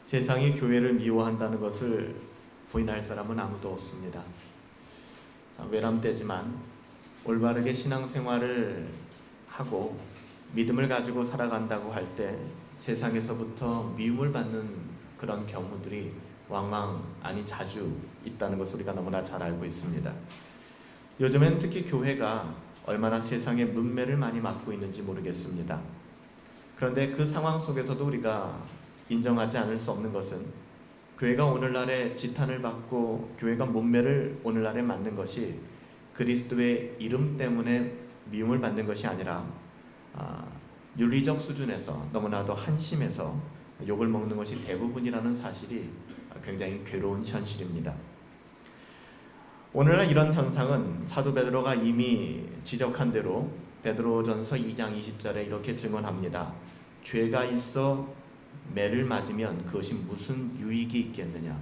세상이 교회를 미워한다는 것을 부인할 사람은 아무도 없습니다. 외람되지만 올바르게 신앙생활을 하고 믿음을 가지고 살아간다고 할 때 세상에서부터 미움을 받는 그런 경우들이 왕왕 아니 자주 있다는 것을 우리가 너무나 잘 알고 있습니다. 요즘엔 특히 교회가 얼마나 세상의 문매를 많이 맞고 있는지 모르겠습니다. 그런데 그 상황 속에서도 우리가 인정하지 않을 수 없는 것은 교회가 오늘날의 지탄을 받고 교회가 문매를 오늘날에 맞는 것이 그리스도의 이름 때문에 미움을 받는 것이 아니라 윤리적 수준에서 너무나도 한심해서 욕을 먹는 것이 대부분이라는 사실이 굉장히 괴로운 현실입니다. 오늘날 이런 현상은 사도 베드로가 이미 지적한 대로 베드로전서 2장 20절에 이렇게 증언합니다. 죄가 있어 매를 맞으면 그것이 무슨 유익이 있겠느냐.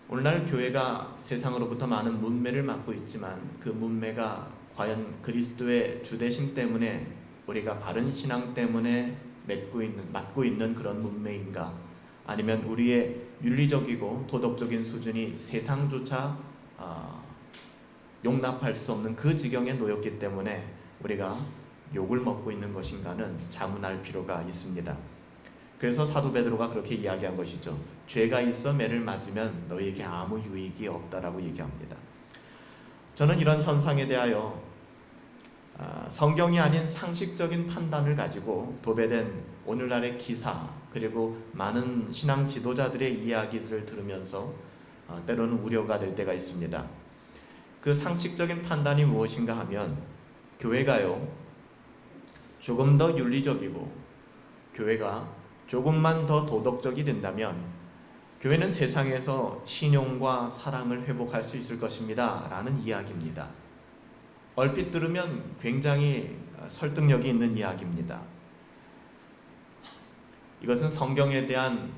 오늘날 교회가 세상으로부터 많은 문매를 맞고 있지만 그 문매가 과연 그리스도의 주되심 때문에 우리가 바른 신앙 때문에 맞고 있는 그런 문매인가, 아니면 우리의 윤리적이고 도덕적인 수준이 세상조차 용납할 수 없는 그 지경에 놓였기 때문에 우리가 욕을 먹고 있는 것인가는 자문할 필요가 있습니다. 그래서 사도 베드로가 그렇게 이야기한 것이죠. 죄가 있어 매를 맞으면 너에게 아무 유익이 없다라고 얘기합니다. 저는 이런 현상에 대하여 성경이 아닌 상식적인 판단을 가지고 도배된 오늘날의 기사, 그리고 많은 신앙 지도자들의 이야기들을 들으면서 때로는 우려가 될 때가 있습니다. 그 상식적인 판단이 무엇인가 하면, 교회가요 조금 더 윤리적이고 교회가 조금만 더 도덕적이 된다면 교회는 세상에서 신용과 사랑을 회복할 수 있을 것입니다 라는 이야기입니다. 얼핏 들으면 굉장히 설득력이 있는 이야기입니다. 이것은 성경에 대한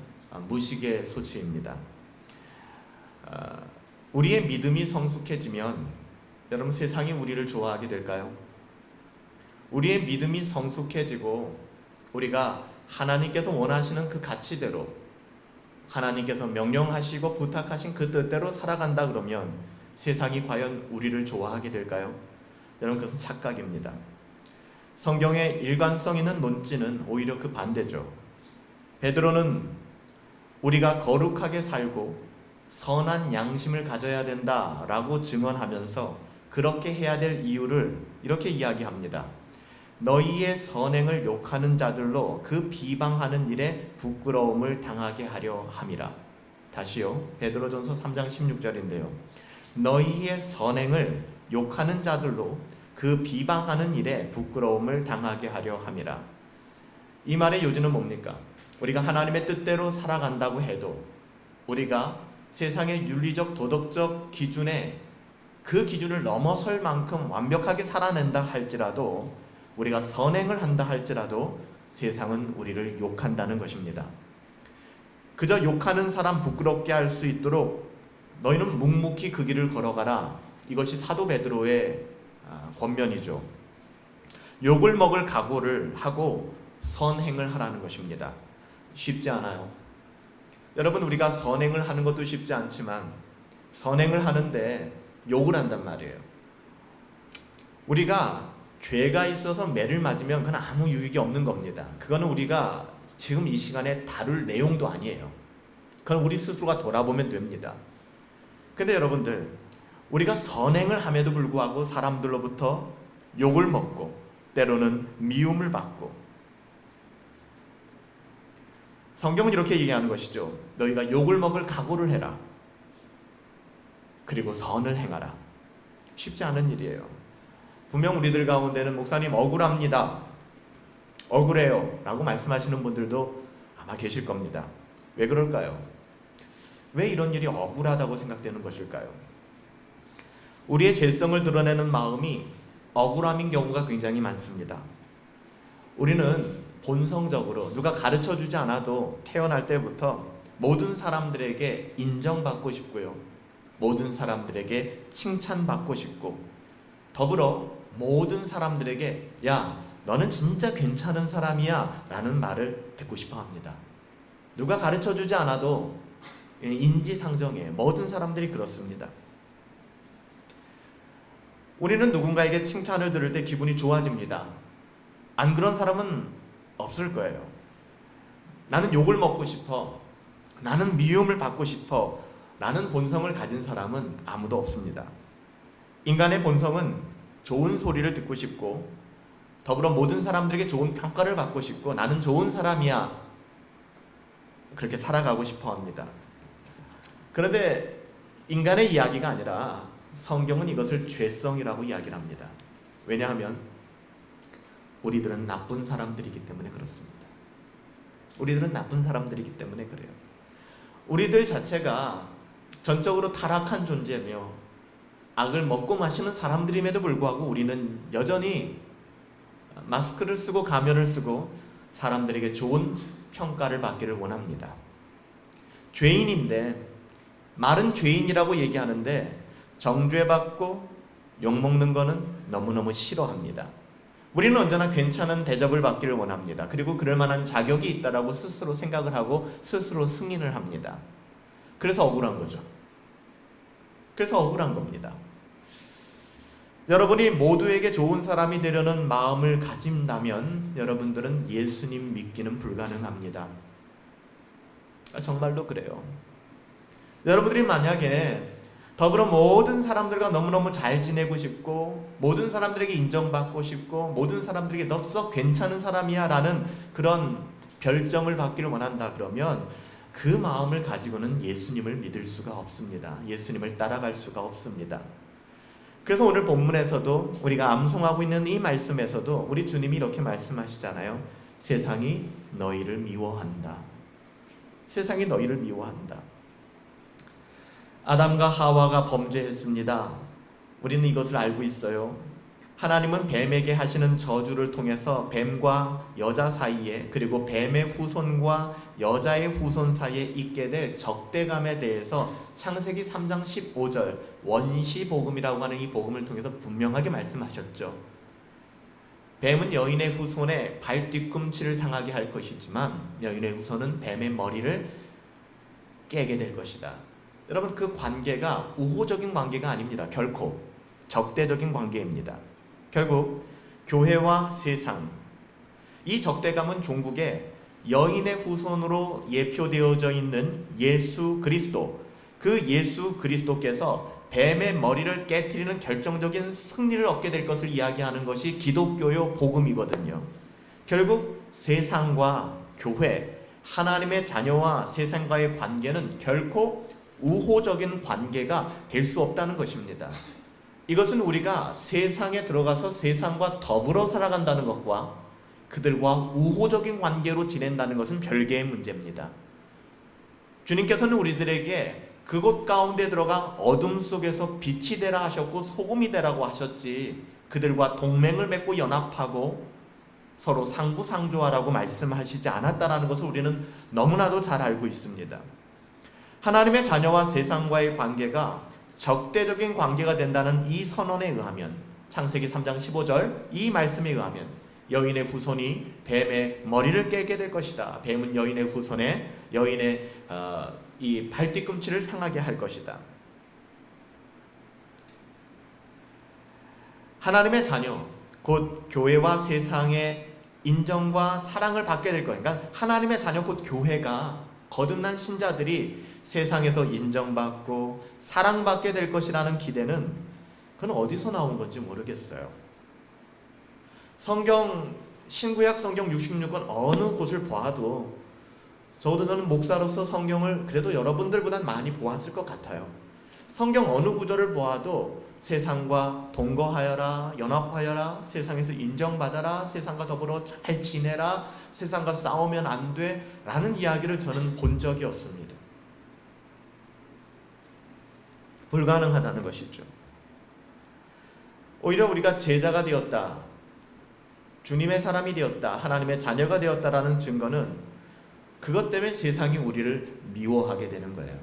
무식의 소치입니다. 우리의 믿음이 성숙해지면 여러분 세상이 우리를 좋아하게 될까요? 우리의 믿음이 성숙해지고 우리가 하나님께서 원하시는 그 가치대로, 하나님께서 명령하시고 부탁하신 그 뜻대로 살아간다 그러면 세상이 과연 우리를 좋아하게 될까요? 여러분, 그것은 착각입니다. 성경의 일관성 있는 논지는 오히려 그 반대죠. 베드로는 우리가 거룩하게 살고 선한 양심을 가져야 된다라고 증언하면서 그렇게 해야 될 이유를 이렇게 이야기합니다. 너희의 선행을 욕하는 자들로 그 비방하는 일에 부끄러움을 당하게 하려 함이라. 다시요, 베드로전서 3장 16절인데요. 너희의 선행을 욕하는 자들로 그 비방하는 일에 부끄러움을 당하게 하려 함이라. 이 말의 요지는 뭡니까? 우리가 하나님의 뜻대로 살아간다고 해도 우리가 세상의 윤리적 도덕적 기준에 그 기준을 넘어설 만큼 완벽하게 살아낸다 할지라도, 우리가 선행을 한다 할지라도 세상은 우리를 욕한다는 것입니다. 그저 욕하는 사람 부끄럽게 할 수 있도록 너희는 묵묵히 그 길을 걸어가라. 이것이 사도 베드로의 권면이죠. 욕을 먹을 각오를 하고 선행을 하라는 것입니다. 쉽지 않아요. 여러분, 우리가 선행을 하는 것도 쉽지 않지만 선행을 하는데 욕을 한단 말이에요. 우리가 죄가 있어서 매를 맞으면 그건 아무 유익이 없는 겁니다. 그거는 우리가 지금 이 시간에 다룰 내용도 아니에요. 그건 우리 스스로가 돌아보면 됩니다. 근데 여러분들, 우리가 선행을 함에도 불구하고 사람들로부터 욕을 먹고 때로는 미움을 받고, 성경은 이렇게 얘기하는 것이죠. 너희가 욕을 먹을 각오를 해라. 그리고 선을 행하라. 쉽지 않은 일이에요. 분명 우리들 가운데는 목사님 억울합니다, 억울해요 라고 말씀하시는 분들도 아마 계실 겁니다. 왜 그럴까요? 왜 이런 일이 억울하다고 생각되는 것일까요? 우리의 죄성을 드러내는 마음이 억울함인 경우가 굉장히 많습니다. 우리는 본성적으로 누가 가르쳐주지 않아도 태어날 때부터 모든 사람들에게 인정받고 싶고요, 모든 사람들에게 칭찬받고 싶고, 더불어 모든 사람들에게 야, 너는 진짜 괜찮은 사람이야 라는 말을 듣고 싶어 합니다. 누가 가르쳐주지 않아도 인지상정해. 모든 사람들이 그렇습니다. 우리는 누군가에게 칭찬을 들을 때 기분이 좋아집니다. 안 그런 사람은 없을 거예요. 나는 욕을 먹고 싶어, 나는 미움을 받고 싶어 라는 본성을 가진 사람은 아무도 없습니다. 인간의 본성은 좋은 소리를 듣고 싶고, 더불어 모든 사람들에게 좋은 평가를 받고 싶고, 나는 좋은 사람이야, 그렇게 살아가고 싶어 합니다. 그런데 인간의 이야기가 아니라 성경은 이것을 죄성이라고 이야기를 합니다. 왜냐하면 우리들은 나쁜 사람들이기 때문에 그렇습니다. 우리들은 나쁜 사람들이기 때문에 그래요. 우리들 자체가 전적으로 타락한 존재며 악을 먹고 마시는 사람들임에도 불구하고 우리는 여전히 마스크를 쓰고 가면을 쓰고 사람들에게 좋은 평가를 받기를 원합니다. 죄인인데, 말은 죄인이라고 얘기하는데 정죄받고 욕먹는 거는 너무너무 싫어합니다. 우리는 언제나 괜찮은 대접을 받기를 원합니다. 그리고 그럴 만한 자격이 있다라고 스스로 생각을 하고 스스로 승인을 합니다. 그래서 억울한 거죠. 그래서 억울한 겁니다. 여러분이 모두에게 좋은 사람이 되려는 마음을 가진다면 여러분들은 예수님 믿기는 불가능합니다. 정말로 그래요. 여러분들이 만약에 더불어 모든 사람들과 너무너무 잘 지내고 싶고, 모든 사람들에게 인정받고 싶고, 모든 사람들에게 너 썩 괜찮은 사람이야 라는 그런 별점을 받기를 원한다 그러면 그 마음을 가지고는 예수님을 믿을 수가 없습니다. 예수님을 따라갈 수가 없습니다. 그래서 오늘 본문에서도 우리가 암송하고 있는 이 말씀에서도 우리 주님이 이렇게 말씀하시잖아요. 세상이 너희를 미워한다. 세상이 너희를 미워한다. 아담과 하와가 범죄했습니다. 우리는 이것을 알고 있어요. 하나님은 뱀에게 하시는 저주를 통해서 뱀과 여자 사이에, 그리고 뱀의 후손과 여자의 후손 사이에 있게 될 적대감에 대해서 창세기 3장 15절 원시복음이라고 하는 이 복음을 통해서 분명하게 말씀하셨죠. 뱀은 여인의 후손의 발 뒤꿈치를 상하게 할 것이지만 여인의 후손은 뱀의 머리를 깨게 될 것이다. 여러분, 그 관계가 우호적인 관계가 아닙니다. 결코 적대적인 관계입니다. 결국 교회와 세상, 이 적대감은 종국에 여인의 후손으로 예표되어져 있는 예수 그리스도, 그 예수 그리스도께서 뱀의 머리를 깨트리는 결정적인 승리를 얻게 될 것을 이야기하는 것이 기독교의 복음이거든요. 결국 세상과 교회, 하나님의 자녀와 세상과의 관계는 결코 우호적인 관계가 될 수 없다는 것입니다. 이것은 우리가 세상에 들어가서 세상과 더불어 살아간다는 것과 그들과 우호적인 관계로 지낸다는 것은 별개의 문제입니다. 주님께서는 우리들에게 그곳 가운데 들어가 어둠 속에서 빛이 되라 하셨고 소금이 되라고 하셨지, 그들과 동맹을 맺고 연합하고 서로 상부상조하라고 말씀하시지 않았다는 것을 우리는 너무나도 잘 알고 있습니다. 하나님의 자녀와 세상과의 관계가 적대적인 관계가 된다는 이 선언에 의하면, 창세기 3장 15절 이 말씀에 의하면 여인의 후손이 뱀의 머리를 깨게 될 것이다. 뱀은 여인의 후손에 여인의 이 발뒤꿈치를 상하게 할 것이다. 하나님의 자녀, 곧 교회와 세상의 인정과 사랑을 받게 될 거예요. 그러니까 하나님의 자녀 곧 교회가, 거듭난 신자들이 세상에서 인정받고 사랑받게 될 것이라는 기대는 그건 어디서 나온 건지 모르겠어요. 성경, 신구약 성경 66권 어느 곳을 보아도, 적어도 저는 목사로서 성경을 그래도 여러분들보단 많이 보았을 것 같아요. 성경 어느 구절을 보아도 세상과 동거하여라, 연합하여라, 세상에서 인정받아라, 세상과 더불어 잘 지내라, 세상과 싸우면 안 돼 라는 이야기를 저는 본 적이 없습니다. 불가능하다는 것이죠. 오히려 우리가 제자가 되었다, 주님의 사람이 되었다, 하나님의 자녀가 되었다라는 증거는 그것 때문에 세상이 우리를 미워하게 되는 거예요.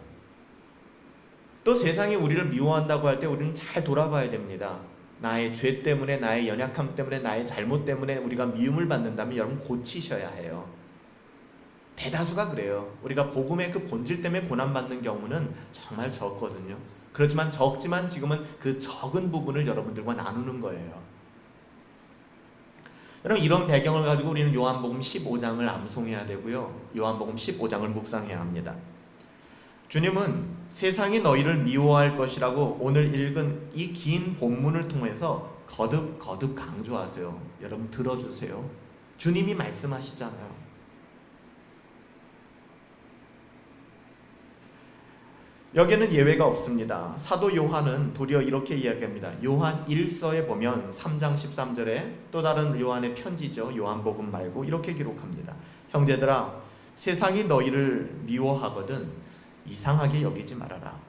또 세상이 우리를 미워한다고 할 때 우리는 잘 돌아봐야 됩니다. 나의 죄 때문에, 나의 연약함 때문에, 나의 잘못 때문에 우리가 미움을 받는다면 여러분 고치셔야 해요. 대다수가 그래요. 우리가 복음의 그 본질 때문에 고난받는 경우는 정말 적거든요. 그렇지만 적지만 지금은 그 적은 부분을 여러분들과 나누는 거예요. 여러분, 이런 배경을 가지고 우리는 요한복음 15장을 암송해야 되고요, 요한복음 15장을 묵상해야 합니다. 주님은 세상이 너희를 미워할 것이라고 오늘 읽은 이 긴 본문을 통해서 거듭 강조하세요. 여러분 들어주세요. 주님이 말씀하시잖아요. 여기에는 예외가 없습니다. 사도 요한은 도리어 이렇게 이야기합니다. 요한 1서에 보면 3장 13절에 또 다른 요한의 편지죠, 요한복음 말고 이렇게 기록합니다. 형제들아, 세상이 너희를 미워하거든 이상하게 여기지 말아라.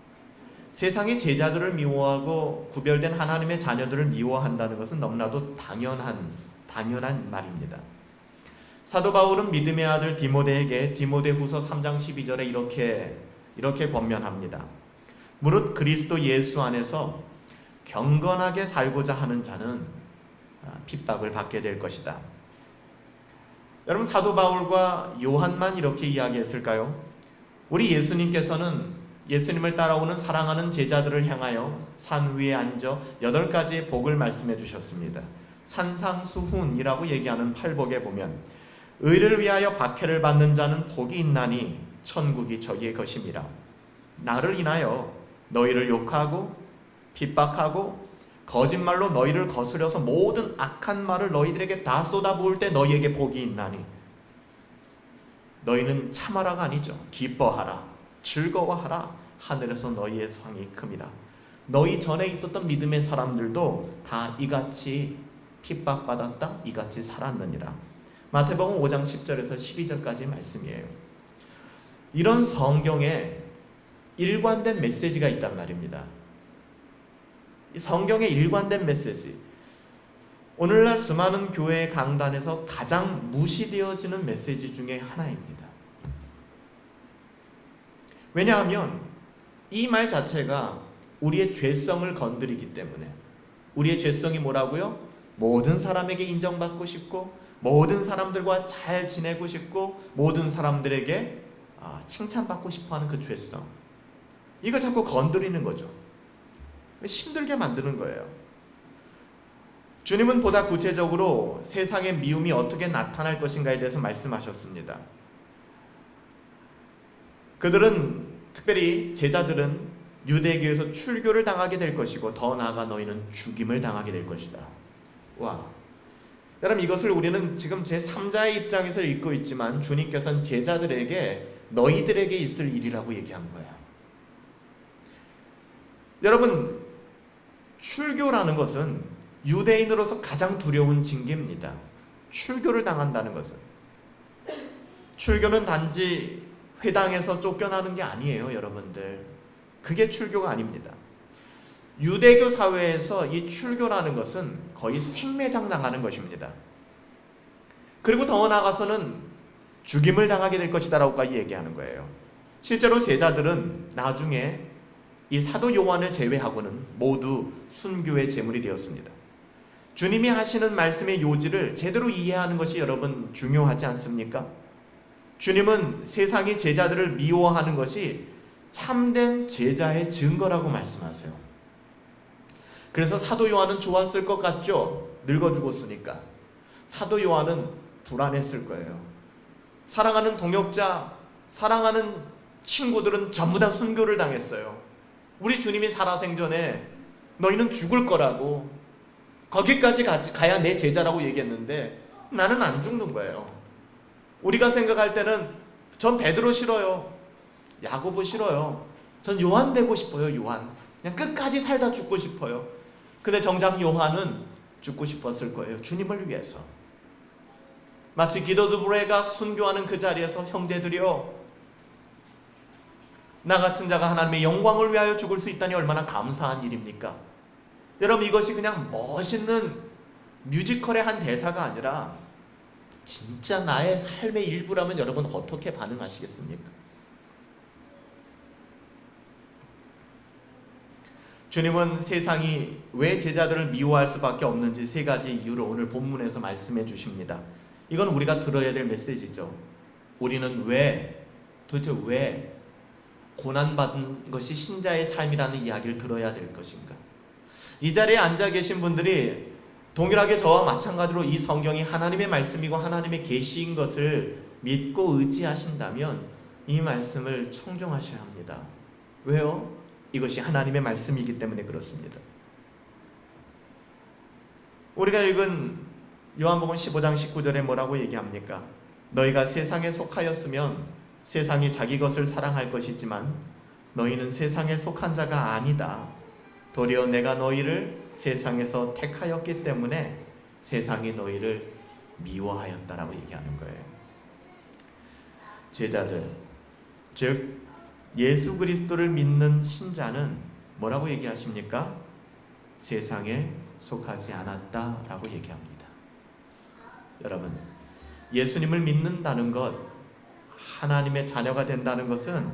세상이 제자들을 미워하고 구별된 하나님의 자녀들을 미워한다는 것은 너무나도 당연한 말입니다. 사도 바울은 믿음의 아들 디모데에게 디모데후서 3장 12절에 이렇게 권면합니다. 무릇 그리스도 예수 안에서 경건하게 살고자 하는 자는 핍박을 받게 될 것이다. 여러분, 사도 바울과 요한만 이렇게 이야기했을까요? 우리 예수님께서는 예수님을 따라오는 사랑하는 제자들을 향하여 산 위에 앉아 8가지의 복을 말씀해 주셨습니다. 산상수훈이라고 얘기하는 팔복에 보면 의를 위하여 박해를 받는 자는 복이 있나니 천국이 저희의 것임이라. 나를 인하여 너희를 욕하고 핍박하고 거짓말로 너희를 거스려서 모든 악한 말을 너희들에게 다 쏟아부을 때 너희에게 복이 있나니 너희는 참아라가 아니죠. 기뻐하라, 즐거워하라. 하늘에서 너희의 상이 큼이라. 너희 전에 있었던 믿음의 사람들도 다 이같이 핍박받았다, 이같이 살았느니라. 마태복음 5장 10절에서 12절까지 말씀이에요. 이런 성경에 일관된 메시지가 있단 말입니다. 이 성경의 일관된 메시지, 오늘날 수많은 교회 강단에서 가장 무시되어지는 메시지 중에 하나입니다. 왜냐하면 이 말 자체가 우리의 죄성을 건드리기 때문에. 우리의 죄성이 뭐라고요? 모든 사람에게 인정받고 싶고 모든 사람들과 잘 지내고 싶고 모든 사람들에게 칭찬받고 싶어하는 그 죄성, 이걸 자꾸 건드리는 거죠. 힘들게 만드는 거예요. 주님은 보다 구체적으로 세상의 미움이 어떻게 나타날 것인가에 대해서 말씀하셨습니다. 그들은, 특별히 제자들은 유대교에서 출교를 당하게 될 것이고 더 나아가 너희는 죽임을 당하게 될 것이다. 와, 여러분, 이것을 우리는 지금 제3자의 입장에서 읽고 있지만 주님께서는 제자들에게 너희들에게 있을 일이라고 얘기한 거예요. 여러분, 출교라는 것은 유대인으로서 가장 두려운 징계입니다. 출교를 당한다는 것은. 출교는 단지 회당에서 쫓겨나는 게 아니에요, 여러분들. 그게 출교가 아닙니다. 유대교 사회에서 이 출교라는 것은 거의 생매장 당하는 것입니다. 그리고 더 나아가서는 죽임을 당하게 될 것이다라고까지 얘기하는 거예요. 실제로 제자들은 나중에 이 사도 요한을 제외하고는 모두 순교의 제물이 되었습니다. 주님이 하시는 말씀의 요지를 제대로 이해하는 것이 여러분 중요하지 않습니까? 주님은 세상이 제자들을 미워하는 것이 참된 제자의 증거라고 말씀하세요. 그래서 사도 요한은 좋았을 것 같죠? 늙어 죽었으니까. 사도 요한은 불안했을 거예요. 사랑하는 동역자, 사랑하는 친구들은 전부 다 순교를 당했어요. 우리 주님이 살아생전에 너희는 죽을 거라고, 거기까지 가야 내 제자라고 얘기했는데 나는 안 죽는 거예요. 우리가 생각할 때는 전 베드로 싫어요, 야고보 싫어요, 전 요한 되고 싶어요. 요한 그냥 끝까지 살다 죽고 싶어요. 근데 정작 요한은 죽고 싶었을 거예요. 주님을 위해서. 마치 기도드브레가 순교하는 그 자리에서 형제들이여, 나 같은 자가 하나님의 영광을 위하여 죽을 수 있다니 얼마나 감사한 일입니까? 여러분, 이것이 그냥 멋있는 뮤지컬의 한 대사가 아니라 진짜 나의 삶의 일부라면 여러분 어떻게 반응하시겠습니까? 주님은 세상이 왜 제자들을 미워할 수밖에 없는지 3가지 이유를 오늘 본문에서 말씀해 주십니다. 이건 우리가 들어야 될 메시지죠. 우리는 도대체 왜 고난받은 것이 신자의 삶이라는 이야기를 들어야 될 것인가? 이 자리에 앉아 계신 분들이 동일하게 저와 마찬가지로 이 성경이 하나님의 말씀이고 하나님의 계시인 것을 믿고 의지하신다면 이 말씀을 청종하셔야 합니다. 왜요? 이것이 하나님의 말씀이기 때문에 그렇습니다. 우리가 읽은 요한복음 15장 19절에 뭐라고 얘기합니까? 너희가 세상에 속하였으면 세상이 자기 것을 사랑할 것이지만 너희는 세상에 속한 자가 아니다. 도리어 내가 너희를 세상에서 택하였기 때문에 세상이 너희를 미워하였다라고 얘기하는 거예요. 제자들, 즉 예수 그리스도를 믿는 신자는 뭐라고 얘기하십니까? 세상에 속하지 않았다라고 얘기합니다. 여러분, 예수님을 믿는다는 것, 하나님의 자녀가 된다는 것은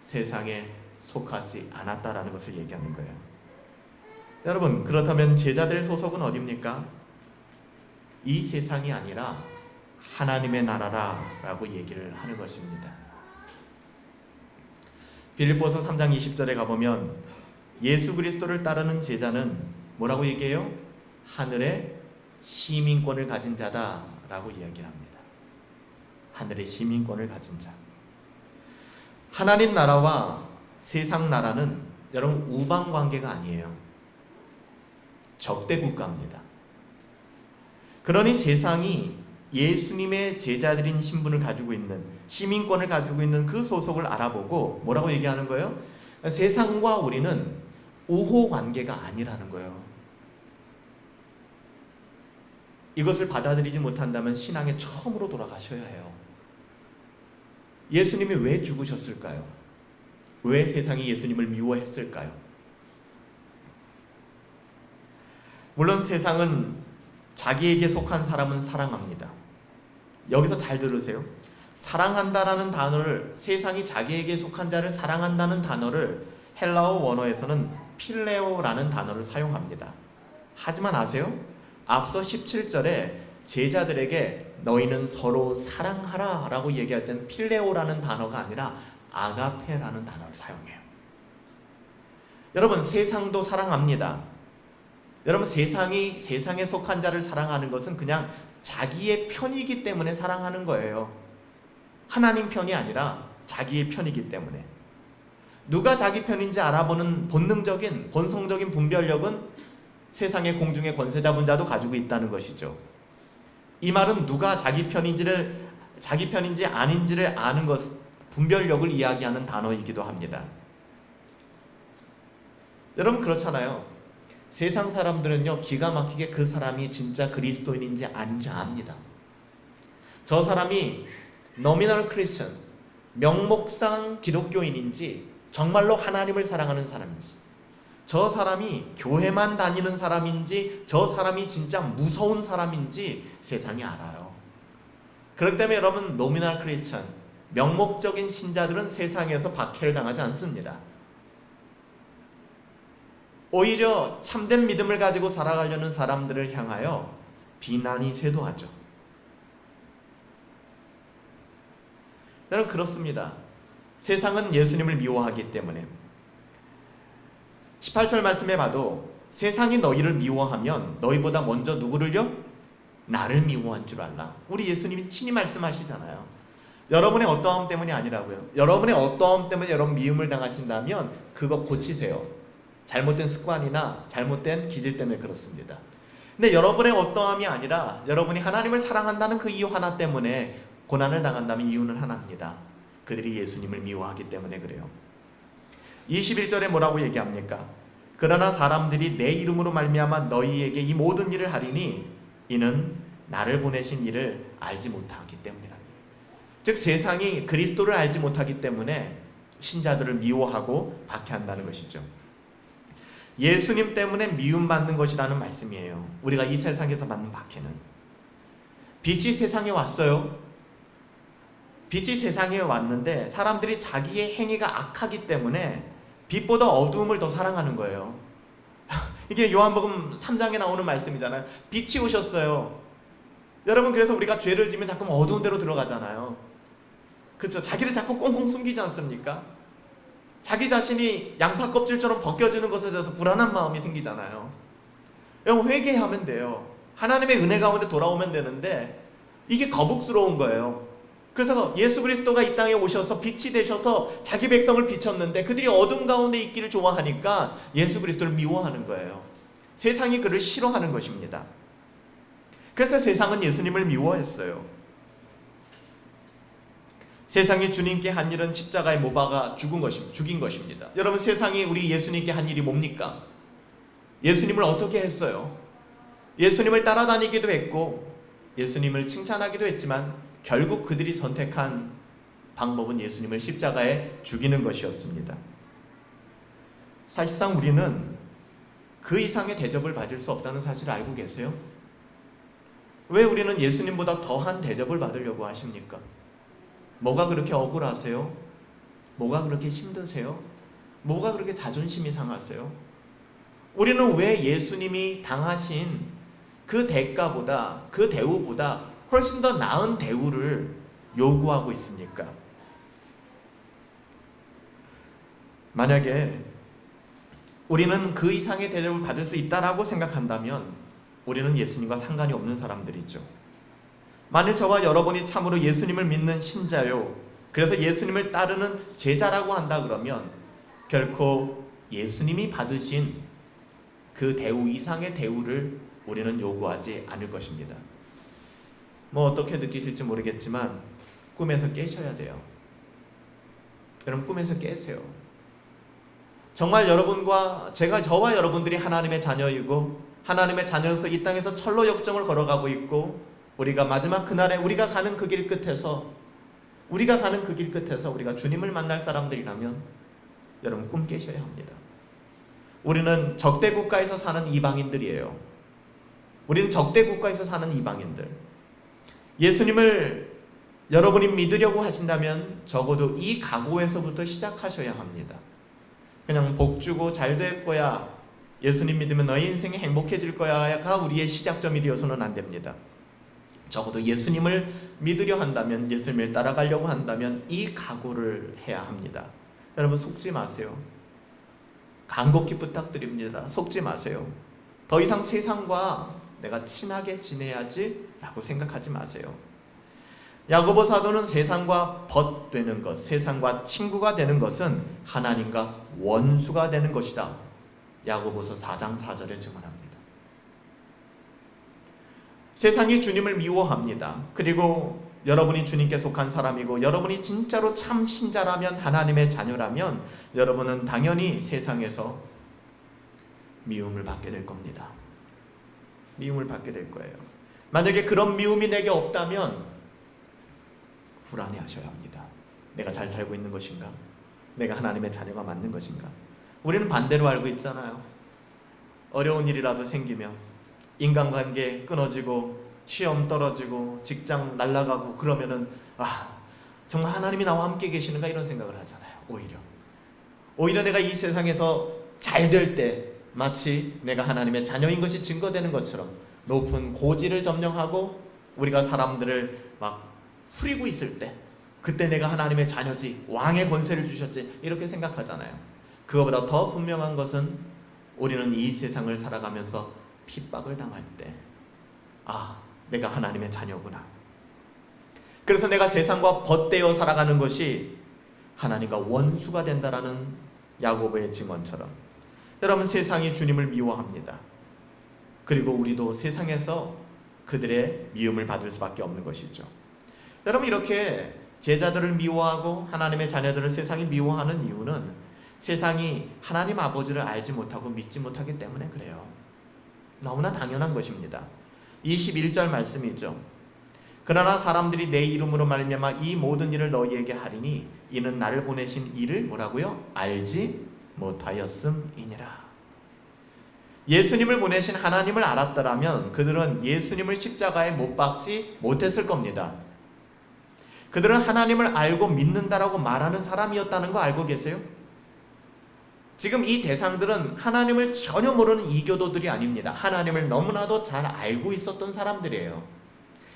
세상에 속하지 않았다라는 것을 얘기하는 거예요. 여러분, 그렇다면 제자들의 소속은 어디입니까? 이 세상이 아니라 하나님의 나라라고 얘기를 하는 것입니다. 빌립보서 3장 20절에 가보면 예수 그리스도를 따르는 제자는 뭐라고 얘기해요? 하늘의 시민권을 가진 자다라고 이야기를 합니다. 하늘의 시민권을 가진 자. 하나님 나라와 세상 나라는 여러분 우방 관계가 아니에요. 적대 국가입니다. 그러니 세상이 예수님의 제자들인 신분을 가지고 있는, 시민권을 가지고 있는 그 소속을 알아보고 뭐라고 얘기하는 거예요? 세상과 우리는 우호 관계가 아니라는 거예요. 이것을 받아들이지 못한다면 신앙에 처음으로 돌아가셔야 해요. 예수님이 왜 죽으셨을까요? 왜 세상이 예수님을 미워했을까요? 물론 세상은 자기에게 속한 사람은 사랑합니다. 여기서 잘 들으세요. 사랑한다라는 단어를, 세상이 자기에게 속한 자를 사랑한다는 단어를 헬라어 원어에서는 필레오라는 단어를 사용합니다. 하지만 아세요? 앞서 17절에 제자들에게 너희는 서로 사랑하라 라고 얘기할 때는 필레오라는 단어가 아니라 아가페라는 단어를 사용해요. 여러분, 세상도 사랑합니다. 여러분, 세상에 속한 자를 사랑하는 것은 그냥 자기의 편이기 때문에 사랑하는 거예요. 하나님 편이 아니라 자기의 편이기 때문에. 누가 자기 편인지 알아보는 본성적인 분별력은 세상의 공중의 권세 잡은 자도 가지고 있다는 것이죠. 이 말은 누가 자기 편인지 아닌지를 아는 것, 분별력을 이야기하는 단어이기도 합니다. 여러분, 그렇잖아요. 세상 사람들은요, 기가 막히게 그 사람이 진짜 그리스도인인지 아닌지 압니다. 저 사람이 노미널 크리스천, 명목상 기독교인인지 정말로 하나님을 사랑하는 사람인지, 저 사람이 교회만 다니는 사람인지, 저 사람이 진짜 무서운 사람인지 세상이 알아요. 그렇기 때문에 여러분, 노미널 크리스천, 명목적인 신자들은 세상에서 박해를 당하지 않습니다. 오히려 참된 믿음을 가지고 살아가려는 사람들을 향하여 비난이 쇄도하죠. 여러분, 그렇습니다. 세상은 예수님을 미워하기 때문에 18절 말씀에 봐도 세상이 너희를 미워하면 너희보다 먼저 누구를요? 나를 미워한 줄 알라. 우리 예수님이 친히 말씀하시잖아요. 여러분의 어떠함 때문이 아니라고요. 여러분의 어떠함 때문에 여러분 미움을 당하신다면 그거 고치세요. 잘못된 습관이나 잘못된 기질 때문에 그렇습니다. 근데 여러분의 어떠함이 아니라 여러분이 하나님을 사랑한다는 그 이유 하나 때문에 고난을 당한다면 이유는 하나입니다. 그들이 예수님을 미워하기 때문에 그래요. 21절에 뭐라고 얘기합니까? 그러나 사람들이 내 이름으로 말미암아 너희에게 이 모든 일을 하리니 이는 나를 보내신 이를 알지 못하기 때문이라. 즉 세상이 그리스도를 알지 못하기 때문에 신자들을 미워하고 박해한다는 것이죠. 예수님 때문에 미움받는 것이라는 말씀이에요. 우리가 이 세상에서 받는 박해는. 빛이 세상에 왔어요. 빛이 세상에 왔는데 사람들이 자기의 행위가 악하기 때문에 빛보다 어두움을 더 사랑하는 거예요. 이게 요한복음 3장에 나오는 말씀이잖아요. 빛이 오셨어요. 여러분, 그래서 우리가 죄를 지면 자꾸 어두운 데로 들어가잖아요. 그렇죠? 자기를 자꾸 꽁꽁 숨기지 않습니까? 자기 자신이 양파 껍질처럼 벗겨지는 것에 대해서 불안한 마음이 생기잖아요. 여러분, 회개하면 돼요. 하나님의 은혜 가운데 돌아오면 되는데 이게 거북스러운 거예요. 그래서 예수 그리스도가 이 땅에 오셔서 빛이 되셔서 자기 백성을 비췄는데 그들이 어둠 가운데 있기를 좋아하니까 예수 그리스도를 미워하는 거예요. 세상이 그를 싫어하는 것입니다. 그래서 세상은 예수님을 미워했어요. 세상이 주님께 한 일은 십자가에 못 박아 죽인 것입니다. 여러분, 세상이 우리 예수님께 한 일이 뭡니까? 예수님을 어떻게 했어요? 예수님을 따라다니기도 했고 예수님을 칭찬하기도 했지만 결국 그들이 선택한 방법은 예수님을 십자가에 죽이는 것이었습니다. 사실상 우리는 그 이상의 대접을 받을 수 없다는 사실을 알고 계세요? 왜 우리는 예수님보다 더한 대접을 받으려고 하십니까? 뭐가 그렇게 억울하세요? 뭐가 그렇게 힘드세요? 뭐가 그렇게 자존심이 상하세요? 우리는 왜 예수님이 당하신 그 대가보다, 그 대우보다 훨씬 더 나은 대우를 요구하고 있습니까? 만약에 우리는 그 이상의 대접을 받을 수 있다라고 생각한다면 우리는 예수님과 상관이 없는 사람들이죠. 만일 저와 여러분이 참으로 예수님을 믿는 신자요, 그래서 예수님을 따르는 제자라고 한다 그러면 결코 예수님이 받으신 그 대우 이상의 대우를 우리는 요구하지 않을 것입니다. 뭐 어떻게 느끼실지 모르겠지만 꿈에서 깨셔야 돼요. 여러분, 꿈에서 깨세요. 정말 저와 여러분들이 하나님의 자녀이고 하나님의 자녀로서 이 땅에서 철로 역정을 걸어가고 있고 우리가 마지막 그날에 우리가 가는 그 길 끝에서 우리가 주님을 만날 사람들이라면 여러분, 꿈 깨셔야 합니다. 우리는 적대 국가에서 사는 이방인들이에요. 우리는 적대 국가에서 사는 이방인들. 예수님을 여러분이 믿으려고 하신다면 적어도 이 각오에서부터 시작하셔야 합니다. 그냥 복 주고 잘 될 거야, 예수님 믿으면 너희 인생이 행복해질 거야가 우리의 시작점이 되어서는 안 됩니다. 적어도 예수님을 믿으려 한다면, 예수님을 따라가려고 한다면 이 각오를 해야 합니다. 여러분, 속지 마세요. 간곡히 부탁드립니다. 속지 마세요. 더 이상 세상과 내가 친하게 지내야지 라고 생각하지 마세요. 야고보 사도는 세상과 벗되는 것, 세상과 친구가 되는 것은 하나님과 원수가 되는 것이다, 야고보서 4장 4절에 증언합니다. 세상이 주님을 미워합니다. 그리고 여러분이 주님께 속한 사람이고 여러분이 진짜로 참 신자라면, 하나님의 자녀라면 여러분은 당연히 세상에서 미움을 받게 될 겁니다. 미움을 받게 될 거예요. 만약에 그런 미움이 내게 없다면 불안해하셔야 합니다. 내가 잘 살고 있는 것인가? 내가 하나님의 자녀가 맞는 것인가? 우리는 반대로 알고 있잖아요. 어려운 일이라도 생기면, 인간관계 끊어지고 시험 떨어지고 직장 날아가고 그러면은 정말 하나님이 나와 함께 계시는가 이런 생각을 하잖아요. 오히려 내가 이 세상에서 잘 될 때 마치 내가 하나님의 자녀인 것이 증거되는 것처럼 높은 고지를 점령하고 우리가 사람들을 막 후리고 있을 때 그때 내가 하나님의 자녀지, 왕의 권세를 주셨지 이렇게 생각하잖아요. 그거보다 더 분명한 것은 우리는 이 세상을 살아가면서 핍박을 당할 때 내가 하나님의 자녀구나. 그래서 내가 세상과 벗되어 살아가는 것이 하나님과 원수가 된다라는 야고보의 증언처럼 여러분, 세상이 주님을 미워합니다. 그리고 우리도 세상에서 그들의 미움을 받을 수밖에 없는 것이죠. 여러분, 이렇게 제자들을 미워하고 하나님의 자녀들을 세상이 미워하는 이유는 세상이 하나님 아버지를 알지 못하고 믿지 못하기 때문에 그래요. 너무나 당연한 것입니다. 21절 말씀이죠. 그러나 사람들이 내 이름으로 말미암아 이 모든 일을 너희에게 하리니 이는 나를 보내신 이를 뭐라고요? 알지 못하였음이니라. 예수님을 보내신 하나님을 알았더라면 그들은 예수님을 십자가에 못 박지 못했을 겁니다. 그들은 하나님을 알고 믿는다라고 말하는 사람이었다는 거 알고 계세요? 지금 이 대상들은 하나님을 전혀 모르는 이교도들이 아닙니다. 하나님을 너무나도 잘 알고 있었던 사람들이에요.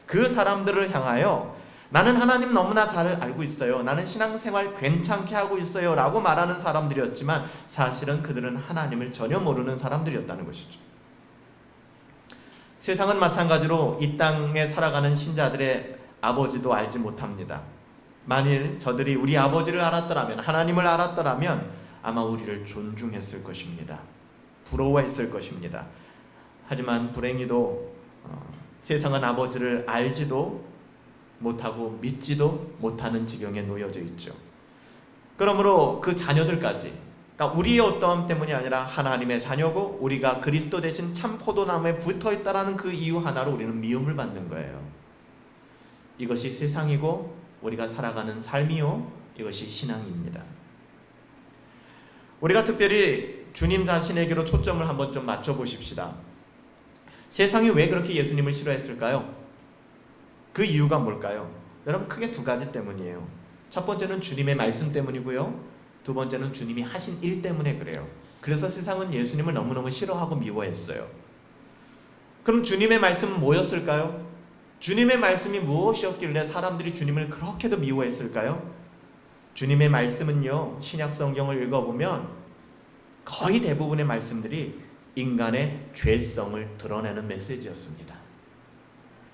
그 사람들을 향하여 나는 하나님 너무나 잘 알고 있어요. 나는 신앙생활 괜찮게 하고 있어요 라고 말하는 사람들이었지만 사실은 그들은 하나님을 전혀 모르는 사람들이었다는 것이죠. 세상은 마찬가지로 이 땅에 살아가는 신자들의 아버지도 알지 못합니다. 만일 저들이 우리 아버지를 알았더라면, 하나님을 알았더라면 아마 우리를 존중했을 것입니다. 부러워했을 것입니다. 하지만 불행히도 세상은 아버지를 알지도 못하고 믿지도 못하는 지경에 놓여져 있죠. 그러므로 그 자녀들까지, 그러니까 우리의 어떠함 때문이 아니라 하나님의 자녀고 우리가 그리스도 대신 참 포도나무에 붙어있다라는 그 이유 하나로 우리는 미움을 받는 거예요. 이것이 세상이고 우리가 살아가는 삶이요, 이것이 신앙입니다. 우리가 특별히 주님 자신에게로 초점을 한번 좀 맞춰보십시다. 세상이 왜 그렇게 예수님을 싫어했을까요? 그 이유가 뭘까요? 여러분, 크게 두 가지 때문이에요. 첫 번째는 주님의 말씀 때문이고요, 두 번째는 주님이 하신 일 때문에 그래요. 그래서 세상은 예수님을 너무너무 싫어하고 미워했어요. 그럼 주님의 말씀은 뭐였을까요? 주님의 말씀이 무엇이었길래 사람들이 주님을 그렇게도 미워했을까요? 주님의 말씀은요, 신약 성경을 읽어보면 거의 대부분의 말씀들이 인간의 죄성을 드러내는 메시지였습니다.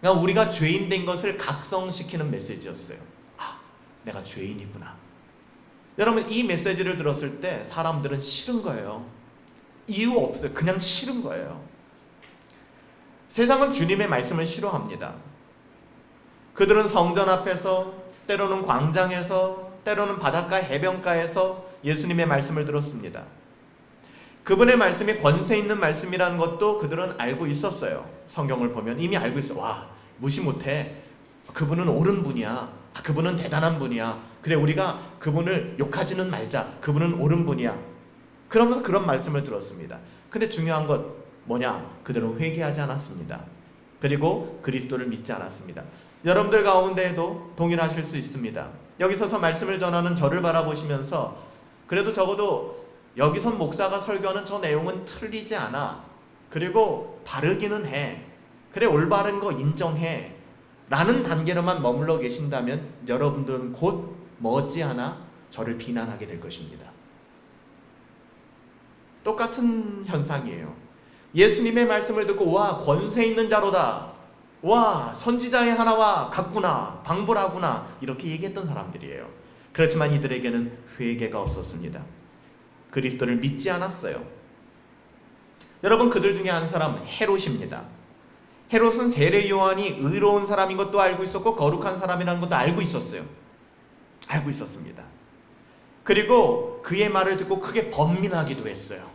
그러니까 우리가 죄인 된 것을 각성시키는 메시지였어요. 아, 내가 죄인이구나. 여러분, 이 메시지를 들었을 때 사람들은 싫은 거예요. 이유 없어요. 그냥 싫은 거예요. 세상은 주님의 말씀을 싫어합니다. 그들은 성전 앞에서, 때로는 광장에서, 때로는 바닷가 해변가에서 예수님의 말씀을 들었습니다. 그분의 말씀이 권세 있는 말씀이라는 것도 그들은 알고 있었어요. 성경을 보면 이미 알고 있어요. 와, 무시 못해. 그분은 옳은 분이야. 그분은 대단한 분이야. 그래, 우리가 그분을 욕하지는 말자. 그분은 옳은 분이야. 그러면서 그런 말씀을 들었습니다. 근데 중요한 것 뭐냐? 그들은 회개하지 않았습니다. 그리고 그리스도를 믿지 않았습니다. 여러분들 가운데에도 동일하실 수 있습니다. 여기 서서 말씀을 전하는 저를 바라보시면서 그래도 적어도 여기선 목사가 설교하는 저 내용은 틀리지 않아. 그리고 바르기는 해. 그래, 올바른 거 인정해. 라는 단계로만 머물러 계신다면 여러분들은 곧 머지않아 저를 비난하게 될 것입니다. 똑같은 현상이에요. 예수님의 말씀을 듣고 와, 권세 있는 자로다. 와, 선지자의 하나와 같구나. 방불하구나. 이렇게 얘기했던 사람들이에요. 그렇지만 이들에게는 회개가 없었습니다. 그리스도를 믿지 않았어요. 여러분, 그들 중에 한 사람은 헤롯입니다. 헤롯은 세례 요한이 의로운 사람인 것도 알고 있었고 거룩한 사람이라는 것도 알고 있었어요. 알고 있었습니다. 그리고 그의 말을 듣고 크게 번민하기도 했어요.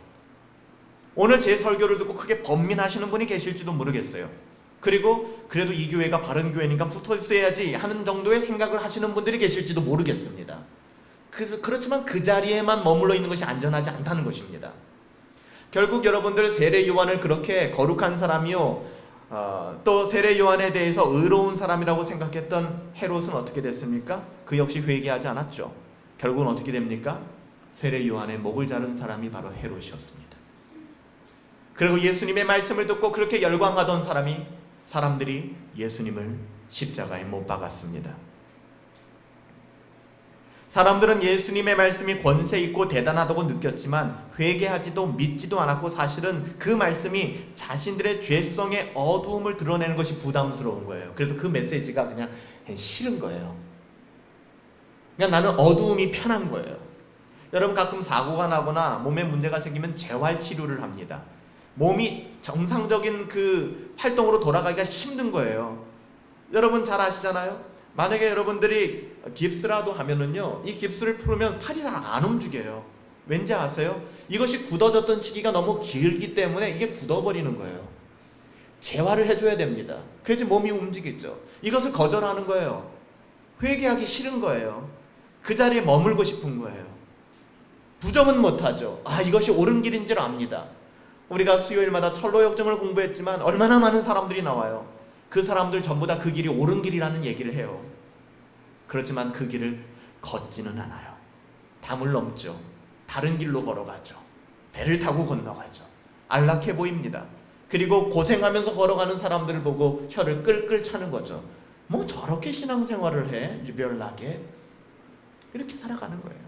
오늘 제 설교를 듣고 크게 번민하시는 분이 계실지도 모르겠어요. 그리고 그래도 이 교회가 바른 교회니까 붙어 있어야지 하는 정도의 생각을 하시는 분들이 계실지도 모르겠습니다. 그렇지만 그 자리에만 머물러 있는 것이 안전하지 않다는 것입니다. 결국 여러분들 세례 요한을 그렇게 거룩한 사람이요, 또 세례 요한에 대해서 의로운 사람이라고 생각했던 헤롯은 어떻게 됐습니까? 그 역시 회개하지 않았죠. 결국은 어떻게 됩니까? 세례 요한의 목을 자른 사람이 바로 헤롯이었습니다. 그리고 예수님의 말씀을 듣고 그렇게 열광하던 사람들이 예수님을 십자가에 못 박았습니다. 사람들은 예수님의 말씀이 권세 있고 대단하다고 느꼈지만 회개하지도 믿지도 않았고 사실은 그 말씀이 자신들의 죄성의 어두움을 드러내는 것이 부담스러운 거예요. 그래서 그 메시지가 그냥 싫은 거예요. 그냥 나는 어두움이 편한 거예요. 여러분, 가끔 사고가 나거나 몸에 문제가 생기면 재활치료를 합니다. 몸이 정상적인 그 활동으로 돌아가기가 힘든 거예요. 여러분 잘 아시잖아요. 만약에 여러분들이 깁스라도 하면은요, 이 깁스를 풀으면 팔이 잘 안 움직여요. 왠지 아세요? 이것이 굳어졌던 시기가 너무 길기 때문에 이게 굳어버리는 거예요. 재활을 해줘야 됩니다. 그래야지 몸이 움직이죠. 이것을 거절하는 거예요. 회개하기 싫은 거예요. 그 자리에 머물고 싶은 거예요. 부정은 못하죠. 이것이 옳은 길인 줄 압니다. 우리가 수요일마다 철로역정을 공부했지만 얼마나 많은 사람들이 나와요. 그 사람들 전부 다 그 길이 옳은 길이라는 얘기를 해요. 그렇지만 그 길을 걷지는 않아요. 담을 넘죠. 다른 길로 걸어가죠. 배를 타고 건너가죠. 안락해 보입니다. 그리고 고생하면서 걸어가는 사람들을 보고 혀를 끌끌 차는 거죠. 뭐 저렇게 신앙생활을 해? 유별나게? 이렇게 살아가는 거예요.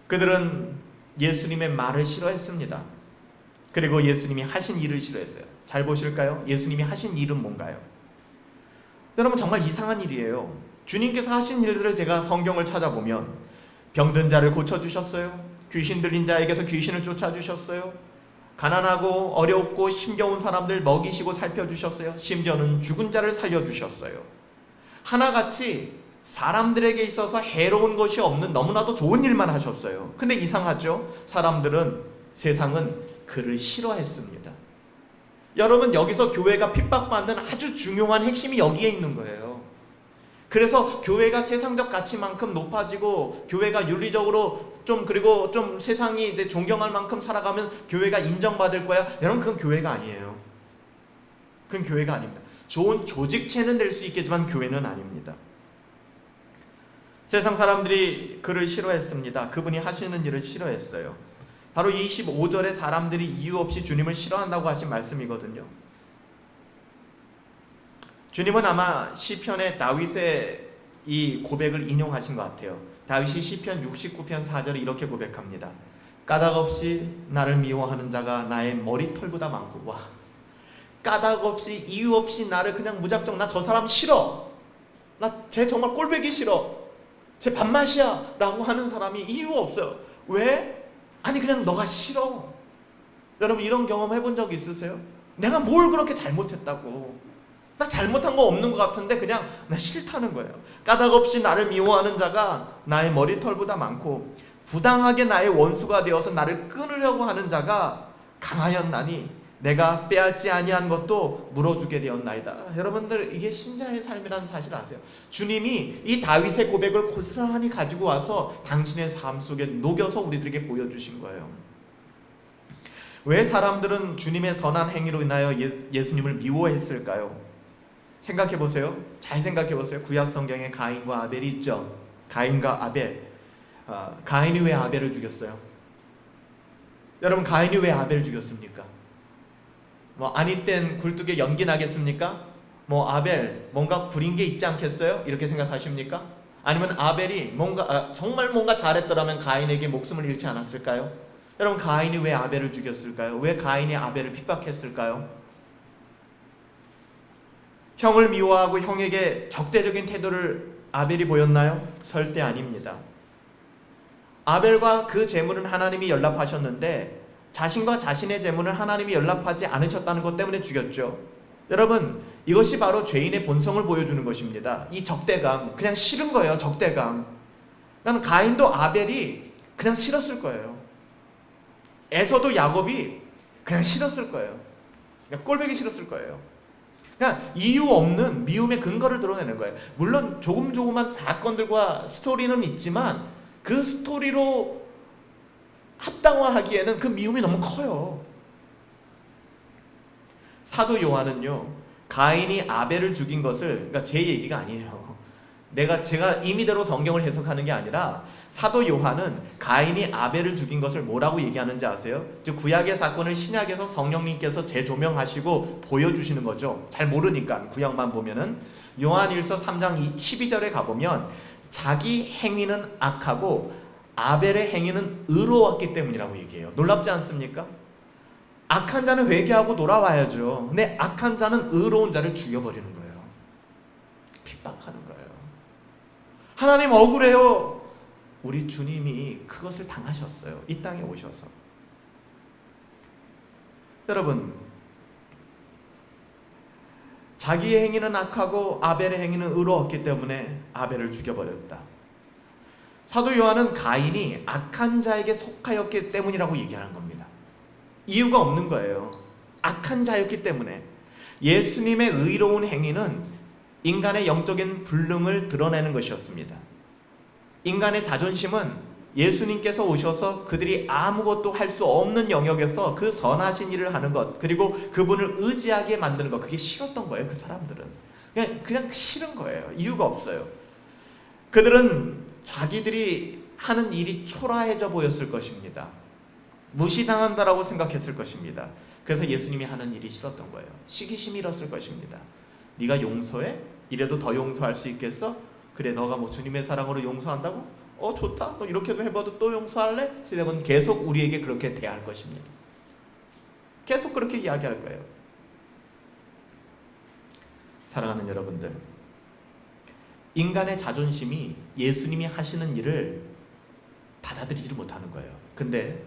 그들은 예수님의 말을 싫어했습니다. 그리고 예수님이 하신 일을 싫어했어요. 잘 보실까요? 예수님이 하신 일은 뭔가요? 여러분, 정말 이상한 일이에요. 주님께서 하신 일들을 제가 성경을 찾아보면 병든 자를 고쳐주셨어요. 귀신 들린 자에게서 귀신을 쫓아주셨어요. 가난하고 어렵고 힘겨운 사람들 먹이시고 살펴주셨어요. 심지어는 죽은 자를 살려주셨어요. 하나같이 사람들에게 있어서 해로운 것이 없는 너무나도 좋은 일만 하셨어요. 근데 이상하죠? 세상은 그를 싫어했습니다. 여러분, 여기서 교회가 핍박받는 아주 중요한 핵심이 여기에 있는 거예요. 그래서 교회가 세상적 가치만큼 높아지고 교회가 윤리적으로 그리고 세상이 이제 존경할 만큼 살아가면 교회가 인정받을 거야. 여러분, 그건 교회가 아니에요. 그건 교회가 아닙니다. 좋은 조직체는 될 수 있겠지만 교회는 아닙니다. 세상 사람들이 그를 싫어했습니다. 그분이 하시는 일을 싫어했어요. 바로 25절에 사람들이 이유 없이 주님을 싫어한다고 하신 말씀이거든요. 주님은 아마 시편의 다윗의 이 고백을 인용하신 것 같아요. 다윗이 시편 69편 4절에 이렇게 고백합니다. 까닭 없이 나를 미워하는 자가 나의 머리털보다 많고. 와, 까닭 없이 이유 없이 나를 그냥 무작정, 나 저 사람 싫어, 나 쟤 정말 꼴보기 싫어, 쟤 밥맛이야 라고 하는 사람이 이유 없어요. 왜? 아니, 그냥 너가 싫어. 여러분, 이런 경험 해본 적 있으세요? 내가 뭘 그렇게 잘못했다고, 나 잘못한 거 없는 것 같은데 그냥 나 싫다는 거예요. 까닭 없이 나를 미워하는 자가 나의 머리털보다 많고 부당하게 나의 원수가 되어서 나를 끊으려고 하는 자가 강하였나니 내가 빼앗지 아니한 것도 물어주게 되었나이다. 여러분들, 이게 신자의 삶이라는 사실 아세요? 주님이 이 다윗의 고백을 고스란히 가지고 와서 당신의 삶 속에 녹여서 우리들에게 보여주신 거예요. 왜 사람들은 주님의 선한 행위로 인하여 예수님을 미워했을까요? 생각해 보세요. 잘 생각해 보세요. 구약 성경에 가인과 아벨이 있죠. 가인과 아벨. 가인이 왜 아벨을 죽였어요? 여러분, 가인이 왜 아벨을 죽였습니까? 뭐 아니 땐 굴뚝에 연기 나겠습니까? 뭐 아벨 뭔가 부린 게 있지 않겠어요? 이렇게 생각하십니까? 아니면 아벨이 정말 뭔가 잘했더라면 가인에게 목숨을 잃지 않았을까요? 여러분, 가인이 왜 아벨을 죽였을까요? 왜 가인이 아벨을 핍박했을까요? 형을 미워하고 형에게 적대적인 태도를 아벨이 보였나요? 절대 아닙니다. 아벨과 그 재물은 하나님이 연락하셨는데 자신과 자신의 재물은 하나님이 연락하지 않으셨다는 것 때문에 죽였죠. 여러분, 이것이 바로 죄인의 본성을 보여주는 것입니다. 이 적대감, 그냥 싫은 거예요. 적대감. 그러니까 가인도 아벨이 그냥 싫었을 거예요. 에서도 야곱이 그냥 싫었을 거예요. 그냥 꼴보기 싫었을 거예요. 그냥 이유 없는 미움의 근거를 드러내는 거예요. 물론 조금조금한 사건들과 스토리는 있지만 그 스토리로 합당화하기에는 그 미움이 너무 커요. 사도 요한은요, 가인이 아벨을 죽인 것을, 그러니까 제 얘기가 아니에요. 제가 임의대로 성경을 해석하는 게 아니라 사도 요한은 가인이 아벨을 죽인 것을 뭐라고 얘기하는지 아세요? 즉 구약의 사건을 신약에서 성령님께서 재조명하시고 보여주시는 거죠. 잘 모르니까 구약만 보면은. 요한일서 3장 12절에 가보면 자기 행위는 악하고 아벨의 행위는 의로웠기 때문이라고 얘기해요. 놀랍지 않습니까? 악한 자는 회개하고 돌아와야죠. 근데 악한 자는 의로운 자를 죽여버리는 거예요. 핍박하는 거예요. 하나님 억울해요. 우리 주님이 그것을 당하셨어요. 이 땅에 오셔서. 여러분, 자기의 행위는 악하고 아벨의 행위는 의로웠기 때문에 아벨을 죽여버렸다. 사도 요한은 가인이 악한 자에게 속하였기 때문이라고 얘기하는 겁니다. 이유가 없는 거예요. 악한 자였기 때문에. 예수님의 의로운 행위는 인간의 영적인 불능을 드러내는 것이었습니다. 인간의 자존심은 예수님께서 오셔서 그들이 아무것도 할 수 없는 영역에서 그 선하신 일을 하는 것, 그리고 그분을 의지하게 만드는 것, 그게 싫었던 거예요. 그 사람들은 그냥 싫은 거예요. 이유가 없어요. 그들은 자기들이 하는 일이 초라해져 보였을 것입니다. 무시당한다라고 생각했을 것입니다. 그래서 예수님이 하는 일이 싫었던 거예요. 시기심이 일었을 것입니다. 네가 용서해? 이래도 더 용서할 수 있겠어? 그래, 너가 뭐 주님의 사랑으로 용서한다고? 좋다. 너 이렇게도 해봐도 또 용서할래? 세상은 계속 우리에게 그렇게 대할 것입니다. 계속 그렇게 이야기할 거예요. 사랑하는 여러분들, 인간의 자존심이 예수님이 하시는 일을 받아들이지 못하는 거예요. 근데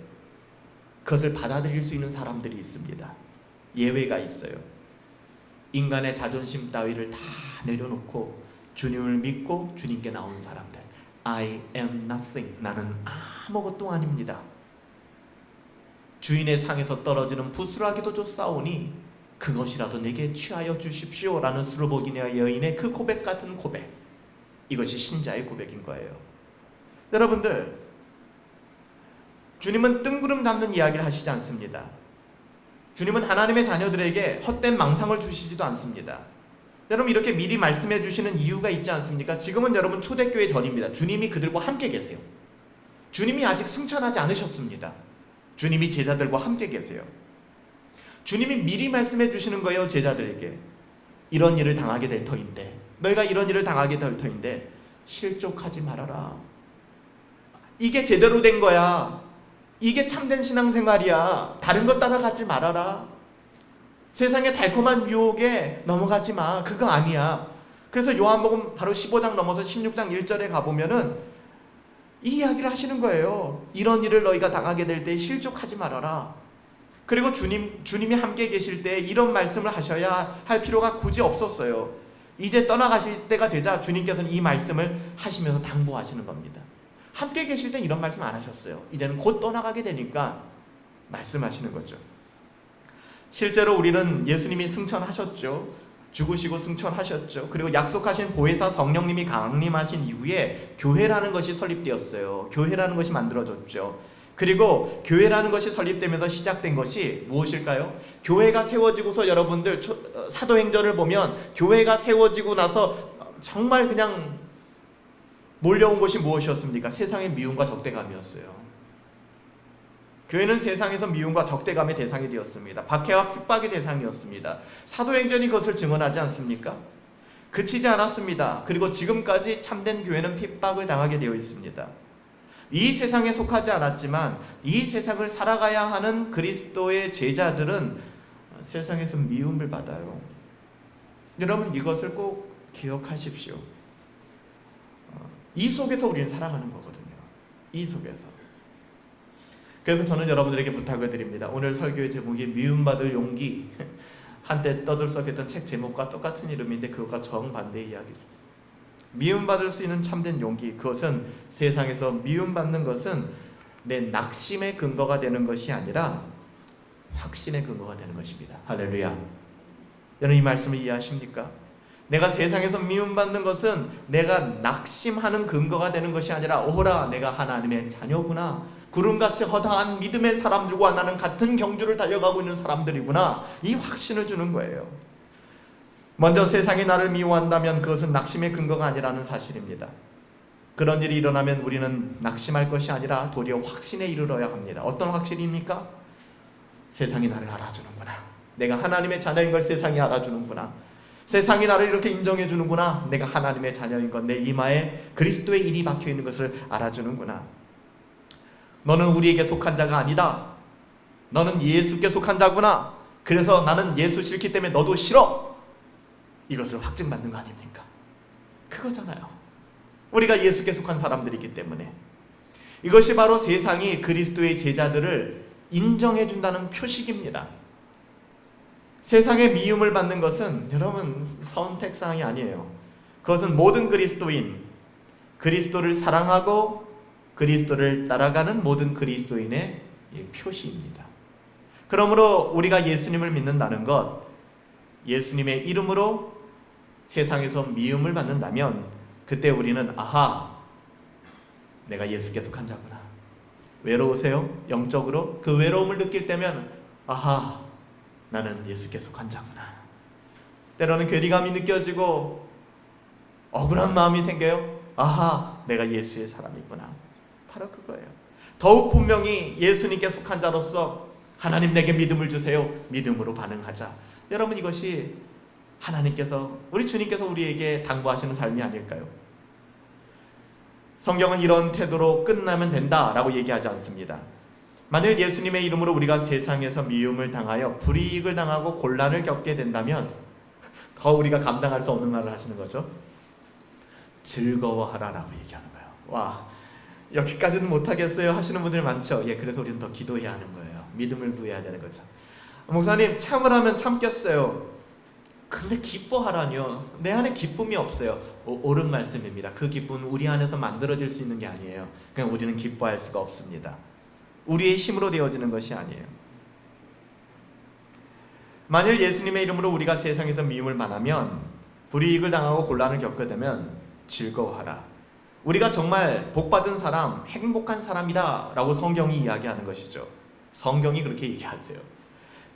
그것을 받아들일 수 있는 사람들이 있습니다. 예외가 있어요. 인간의 자존심 따위를 다 내려놓고 주님을 믿고 주님께 나온 사람들. I am nothing. 나는 아무것도 아닙니다. 주인의 상에서 떨어지는 부스라기도 쫓아오니 그것이라도 내게 취하여 주십시오 라는 수르보기냐 여인의 그 고백 같은 고백, 이것이 신자의 고백인 거예요. 여러분들, 주님은 뜬구름 잡는 이야기를 하시지 않습니다. 주님은 하나님의 자녀들에게 헛된 망상을 주시지도 않습니다. 여러분, 이렇게 미리 말씀해 주시는 이유가 있지 않습니까? 지금은 여러분 초대교회 전입니다. 주님이 그들과 함께 계세요. 주님이 아직 승천하지 않으셨습니다. 주님이 제자들과 함께 계세요. 주님이 미리 말씀해 주시는 거예요. 제자들에게 이런 일을 당하게 될 터인데, 너희가 이런 일을 당하게 될 터인데 실족하지 말아라. 이게 제대로 된 거야. 이게 참된 신앙생활이야. 다른 것 따라가지 말아라. 세상의 달콤한 유혹에 넘어가지 마. 그거 아니야. 그래서 요한복음 바로 15장 넘어서 16장 1절에 가보면은 이 이야기를 하시는 거예요. 이런 일을 너희가 당하게 될 때 실족하지 말아라. 그리고 주님이 함께 계실 때 이런 말씀을 하셔야 할 필요가 굳이 없었어요. 이제 떠나가실 때가 되자 주님께서는 이 말씀을 하시면서 당부하시는 겁니다. 함께 계실 땐 이런 말씀 안 하셨어요. 이제는 곧 떠나가게 되니까 말씀하시는 거죠. 실제로 우리는 예수님이 승천하셨죠. 죽으시고 승천하셨죠. 그리고 약속하신 보혜사 성령님이 강림하신 이후에 교회라는 것이 설립되었어요. 교회라는 것이 만들어졌죠. 그리고 교회라는 것이 설립되면서 시작된 것이 무엇일까요? 교회가 세워지고서 여러분들 사도행전을 보면 교회가 세워지고 나서 정말 그냥 몰려온 것이 무엇이었습니까? 세상의 미움과 적대감이었어요. 교회는 세상에서 미움과 적대감의 대상이 되었습니다. 박해와 핍박의 대상이었습니다. 사도행전이 그것을 증언하지 않습니까? 그치지 않았습니다. 그리고 지금까지 참된 교회는 핍박을 당하게 되어 있습니다. 이 세상에 속하지 않았지만 이 세상을 살아가야 하는 그리스도의 제자들은 세상에서 미움을 받아요. 여러분, 이것을 꼭 기억하십시오. 이 속에서 우리는 살아가는 거거든요. 이 속에서. 그래서 저는 여러분들에게 부탁을 드립니다. 오늘 설교의 제목이 미움받을 용기. 한때 떠들썩했던 책 제목과 똑같은 이름인데 그것과 정반대의 이야기죠. 미움받을 수 있는 참된 용기, 그것은 세상에서 미움받는 것은 내 낙심의 근거가 되는 것이 아니라 확신의 근거가 되는 것입니다. 할렐루야. 여러분, 이 말씀을 이해하십니까? 내가 세상에서 미움받는 것은 내가 낙심하는 근거가 되는 것이 아니라 오호라, 내가 하나님의 자녀구나, 구름같이 허다한 믿음의 사람들과 나는 같은 경주를 달려가고 있는 사람들이구나, 이 확신을 주는 거예요. 먼저 세상이 나를 미워한다면 그것은 낙심의 근거가 아니라는 사실입니다. 그런 일이 일어나면 우리는 낙심할 것이 아니라 도리어 확신에 이르러야 합니다. 어떤 확신입니까? 세상이 나를 알아주는구나. 내가 하나님의 자녀인 걸 세상이 알아주는구나. 세상이 나를 이렇게 인정해 주는구나. 내가 하나님의 자녀인 것, 내 이마에 그리스도의 인이 박혀 있는 것을 알아주는구나. 너는 우리에게 속한 자가 아니다. 너는 예수께 속한 자구나. 그래서 나는 예수 싫기 때문에 너도 싫어. 이것을 확증받는 거 아닙니까? 그거잖아요. 우리가 예수께 속한 사람들이기 때문에. 이것이 바로 세상이 그리스도의 제자들을 인정해 준다는 표식입니다. 세상의 미움을 받는 것은 여러분 선택사항이 아니에요. 그것은 모든 그리스도인, 그리스도를 사랑하고 그리스도를 따라가는 모든 그리스도인의 표시입니다. 그러므로 우리가 예수님을 믿는다는 것, 예수님의 이름으로 세상에서 미움을 받는다면 그때 우리는 아하, 내가 예수께 속한 자구나. 외로우세요? 영적으로? 그 외로움을 느낄 때면 아하, 나는 예수께 속한 자구나. 때로는 괴리감이 느껴지고 억울한 마음이 생겨요. 아하, 내가 예수의 사람이구나. 바로 그거예요. 더욱 분명히 예수님께 속한 자로서 하나님 내게 믿음을 주세요. 믿음으로 반응하자. 여러분, 이것이 하나님께서, 우리 주님께서 우리에게 당부하시는 삶이 아닐까요? 성경은 이런 태도로 끝나면 된다라고 얘기하지 않습니다. 만일 예수님의 이름으로 우리가 세상에서 미움을 당하여 불이익을 당하고 곤란을 겪게 된다면 더 우리가 감당할 수 없는 말을 하시는 거죠. 즐거워하라라고 얘기하는 거예요. 와, 여기까지는 못하겠어요 하시는 분들 많죠. 예, 그래서 우리는 더 기도해야 하는 거예요. 믿음을 부여해야 되는 거죠. 목사님, 참으라면 참겠어요. 근데 기뻐하라뇨. 내 안에 기쁨이 없어요. 옳은 말씀입니다. 그 기쁨은 우리 안에서 만들어질 수 있는 게 아니에요. 그냥 우리는 기뻐할 수가 없습니다. 우리의 힘으로 되어지는 것이 아니에요. 만일 예수님의 이름으로 우리가 세상에서 미움을 받으면, 불이익을 당하고 곤란을 겪게 되면 즐거워하라. 우리가 정말 복받은 사람, 행복한 사람이다 라고 성경이 이야기하는 것이죠. 성경이 그렇게 얘기하세요.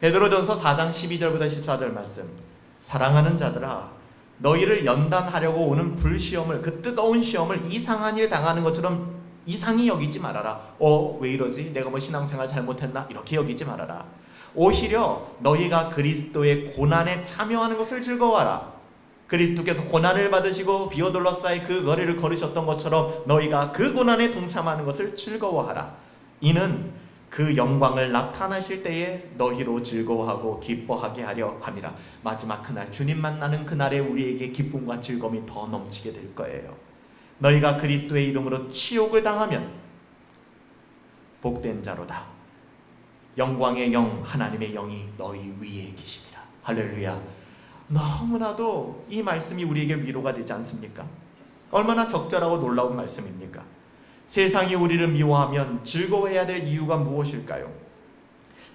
베드로전서 4장 12절부터 14절 말씀. 사랑하는 자들아, 너희를 연단하려고 오는 불시험을, 그 뜨거운 시험을 이상한 일 당하는 것처럼 이상히 여기지 말아라. 왜 이러지? 내가 뭐 신앙생활 잘못했나? 이렇게 여기지 말아라. 오히려 너희가 그리스도의 고난에 참여하는 것을 즐거워하라. 그리스도께서 고난을 받으시고 비오돌로사의 그 거리를 걸으셨던 것처럼 너희가 그 고난에 동참하는 것을 즐거워하라. 이는 그 영광을 나타나실 때에 너희로 즐거워하고 기뻐하게 하려 함이라. 마지막 그날, 주님 만나는 그날에 우리에게 기쁨과 즐거움이 더 넘치게 될 거예요. 너희가 그리스도의 이름으로 치욕을 당하면 복된 자로다. 영광의 영, 하나님의 영이 너희 위에 계십니다. 할렐루야. 너무나도 이 말씀이 우리에게 위로가 되지 않습니까? 얼마나 적절하고 놀라운 말씀입니까? 세상이 우리를 미워하면 즐거워해야 될 이유가 무엇일까요?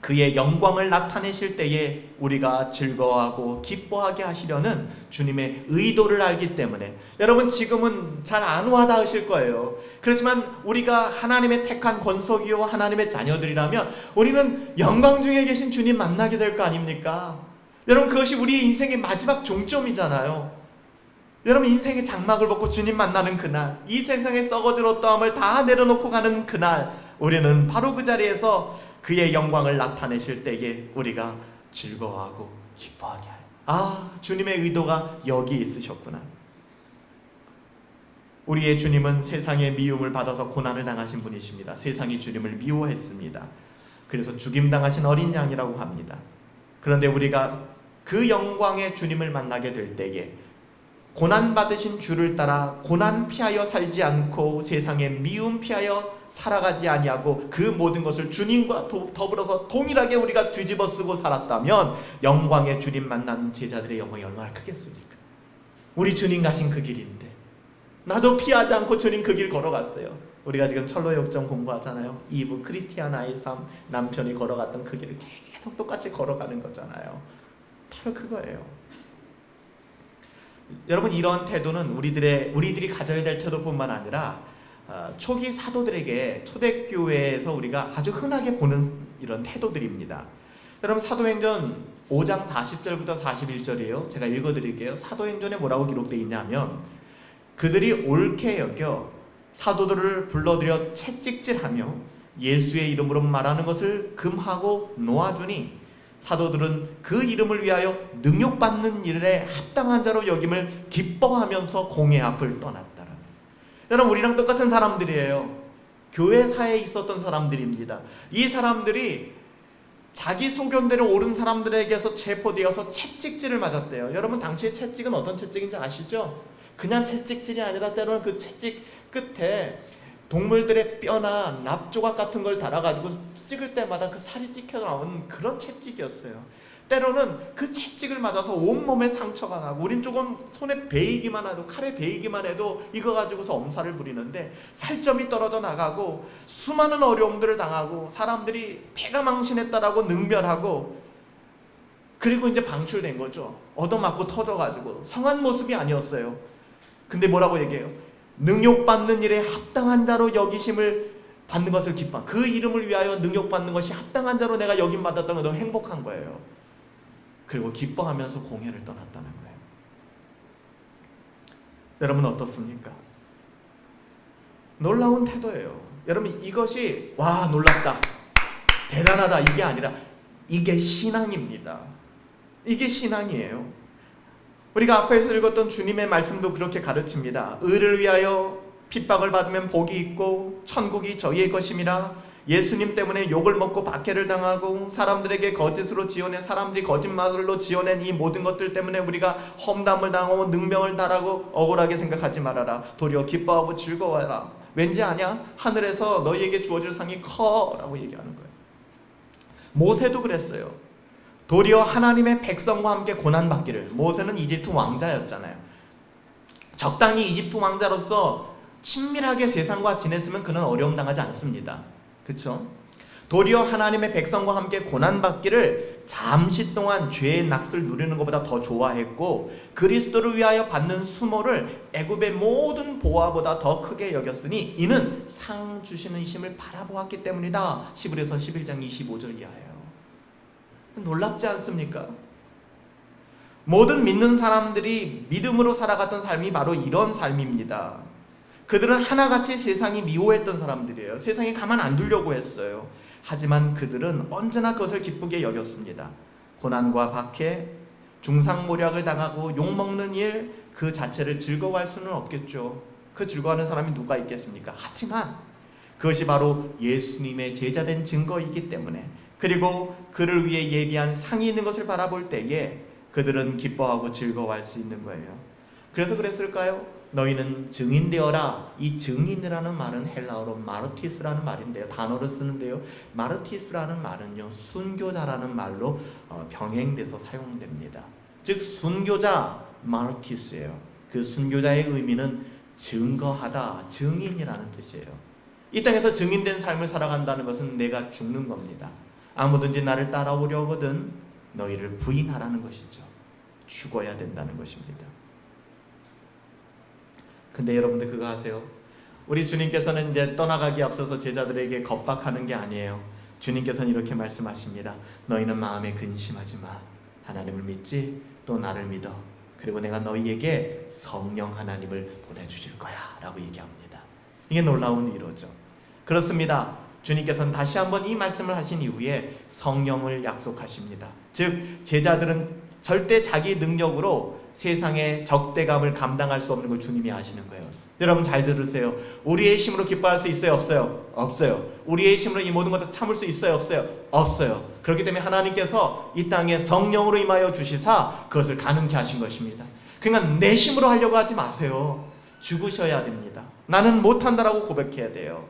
그의 영광을 나타내실 때에 우리가 즐거워하고 기뻐하게 하시려는 주님의 의도를 알기 때문에. 여러분, 지금은 잘 안 와닿으실 거예요. 그렇지만 우리가 하나님의 택한 권속이요 하나님의 자녀들이라면 우리는 영광 중에 계신 주님 만나게 될 거 아닙니까? 여러분, 그것이 우리의 인생의 마지막 종점이잖아요. 여러분, 인생의 장막을 벗고 주님 만나는 그날, 이 세상의 썩어질 어떠함을 다 내려놓고 가는 그날, 우리는 바로 그 자리에서 그의 영광을 나타내실 때에 우리가 즐거워하고 기뻐하게 하여, 주님의 의도가 여기 있으셨구나. 우리의 주님은 세상의 미움을 받아서 고난을 당하신 분이십니다. 세상이 주님을 미워했습니다. 그래서 죽임당하신 어린 양이라고 합니다. 그런데 우리가 그 영광의 주님을 만나게 될 때에 고난받으신 주를 따라 고난 피하여 살지 않고 세상의 미움 피하여 살아가지 아니하고 그 모든 것을 주님과 더불어서 동일하게 우리가 뒤집어 쓰고 살았다면 영광의 주님 만난 제자들의 영광이 얼마나 크겠습니까? 우리 주님 가신 그 길인데 나도 피하지 않고 주님 그 길 걸어갔어요. 우리가 지금 철로의 역정 공부하잖아요. 이브 크리스티아나의 삶, 남편이 걸어갔던 그 길을 계속 똑같이 걸어가는 거잖아요. 바로 그거예요. 여러분, 이런 태도는 우리들이 가져야 될 태도뿐만 아니라 초기 사도들에게 초대교회에서 우리가 아주 흔하게 보는 이런 태도들입니다. 여러분, 사도행전 5장 40절부터 41절이에요. 제가 읽어드릴게요. 사도행전에 뭐라고 기록되어 있냐면, 그들이 옳게 여겨 사도들을 불러들여 채찍질하며 예수의 이름으로 말하는 것을 금하고 놓아주니 사도들은 그 이름을 위하여 능욕받는 일에 합당한 자로 여김을 기뻐하면서 공회 앞을 떠났더라. 여러분, 우리랑 똑같은 사람들이에요. 교회사에 있었던 사람들입니다. 이 사람들이 자기 소견대로 옳은 사람들에게서 체포되어서 채찍질을 맞았대요. 여러분, 당시의 채찍은 어떤 채찍인지 아시죠? 그냥 채찍질이 아니라 때로는 그 채찍 끝에 동물들의 뼈나 납조각 같은 걸 달아가지고 찍을 때마다 그 살이 찍혀 나오는 그런 채찍이었어요. 때로는 그 채찍을 맞아서 온몸에 상처가 나고, 우린 조금 손에 베이기만 해도, 칼에 베이기만 해도 이거 가지고서 엄살을 부리는데 살점이 떨어져 나가고 수많은 어려움들을 당하고 사람들이 배가 망신했다라고 능멸하고, 그리고 이제 방출된 거죠. 얻어맞고 터져가지고 성한 모습이 아니었어요. 근데 뭐라고 얘기해요? 능욕받는 일에 합당한 자로 여기심을 받는 것을 기뻐. 그 이름을 위하여 능욕받는 것이 합당한 자로 내가 여김받았다는 건 너무 행복한 거예요. 그리고 기뻐하면서 공회를 떠났다는 거예요. 여러분, 어떻습니까? 놀라운 태도예요. 여러분, 이것이 와 놀랍다, 대단하다 이게 아니라 이게 신앙입니다. 이게 신앙이에요. 우리가 앞에서 읽었던 주님의 말씀도 그렇게 가르칩니다. 의를 위하여 핍박을 받으면 복이 있고 천국이 저희의 것임이라. 예수님 때문에 욕을 먹고 박해를 당하고 사람들에게 거짓으로 지어낸, 사람들이 거짓말로 지어낸 이 모든 것들 때문에 우리가 험담을 당하고 능명을 당하고 억울하게 생각하지 말아라. 도리어 기뻐하고 즐거워하라. 왠지 아냐? 하늘에서 너희에게 주어질 상이 커 라고 얘기하는 거예요. 모세도 그랬어요. 도리어 하나님의 백성과 함께 고난받기를. 모세는 이집트 왕자였잖아요. 적당히 이집트 왕자로서 친밀하게 세상과 지냈으면 그는 어려움 당하지 않습니다. 그렇죠? 도리어 하나님의 백성과 함께 고난받기를 잠시 동안 죄의 낙을 누리는 것보다 더 좋아했고, 그리스도를 위하여 받는 수모를 애굽의 모든 보화보다 더 크게 여겼으니 이는 상 주시는 이심을 바라보았기 때문이다. 히브리서 11장 25절 이하예요. 놀랍지 않습니까? 모든 믿는 사람들이 믿음으로 살아갔던 삶이 바로 이런 삶입니다. 그들은 하나같이 세상이 미워했던 사람들이에요. 세상에 가만 안 두려고 했어요. 하지만 그들은 언제나 그것을 기쁘게 여겼습니다. 고난과 박해, 중상모략을 당하고 욕먹는 일, 그 자체를 즐거워할 수는 없겠죠. 그 즐거워하는 사람이 누가 있겠습니까? 하지만 그것이 바로 예수님의 제자된 증거이기 때문에, 그리고 그를 위해 예비한 상이 있는 것을 바라볼 때에 그들은 기뻐하고 즐거워할 수 있는 거예요. 그래서 그랬을까요? 너희는 증인되어라. 이 증인이라는 말은 헬라어로 마르티스라는 말인데요, 단어를 쓰는데요, 마르티스라는 말은요 순교자라는 말로 병행돼서 사용됩니다. 즉 순교자, 마르티스예요. 그 순교자의 의미는 증거하다, 증인이라는 뜻이에요. 이 땅에서 증인된 삶을 살아간다는 것은 내가 죽는 겁니다. 아무든지 나를 따라오려거든 너희를 부인하라는 것이죠. 죽어야 된다는 것입니다. 근데 여러분들 그거 아세요? 우리 주님께서는 이제 떠나가기 앞서서 제자들에게 겁박하는 게 아니에요. 주님께서는 이렇게 말씀하십니다. 너희는 마음에 근심하지 마. 하나님을 믿지, 또 나를 믿어. 그리고 내가 너희에게 성령 하나님을 보내주실 거야 라고 얘기합니다. 이게 놀라운 위로죠. 그렇습니다. 주님께서는 다시 한번 이 말씀을 하신 이후에 성령을 약속하십니다. 즉 제자들은 절대 자기 능력으로 세상의 적대감을 감당할 수 없는 걸 주님이 아시는 거예요. 여러분 잘 들으세요. 우리의 힘으로 기뻐할 수 있어요? 없어요? 없어요. 우리의 힘으로 이 모든 것을 참을 수 있어요? 없어요? 없어요. 그렇기 때문에 하나님께서 이 땅에 성령으로 임하여 주시사 그것을 가능케 하신 것입니다. 그러니까 내 힘으로 하려고 하지 마세요. 죽으셔야 됩니다. 나는 못한다라고 고백해야 돼요.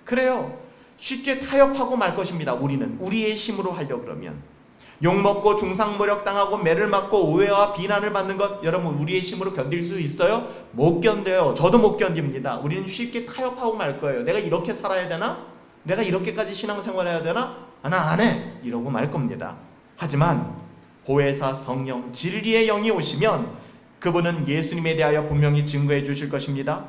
그래요. 쉽게 타협하고 말 것입니다. 우리는 우리의 힘으로 하려고 그러면 욕먹고 중상모략 당하고 매를 맞고 오해와 비난을 받는 것, 여러분 우리의 힘으로 견딜 수 있어요? 못 견뎌요. 저도 못 견딥니다. 우리는 쉽게 타협하고 말 거예요. 내가 이렇게 살아야 되나? 내가 이렇게까지 신앙생활 해야 되나? 나 안 해. 이러고 말 겁니다. 하지만 보혜사 성령 진리의 영이 오시면 그분은 예수님에 대하여 분명히 증거해 주실 것입니다.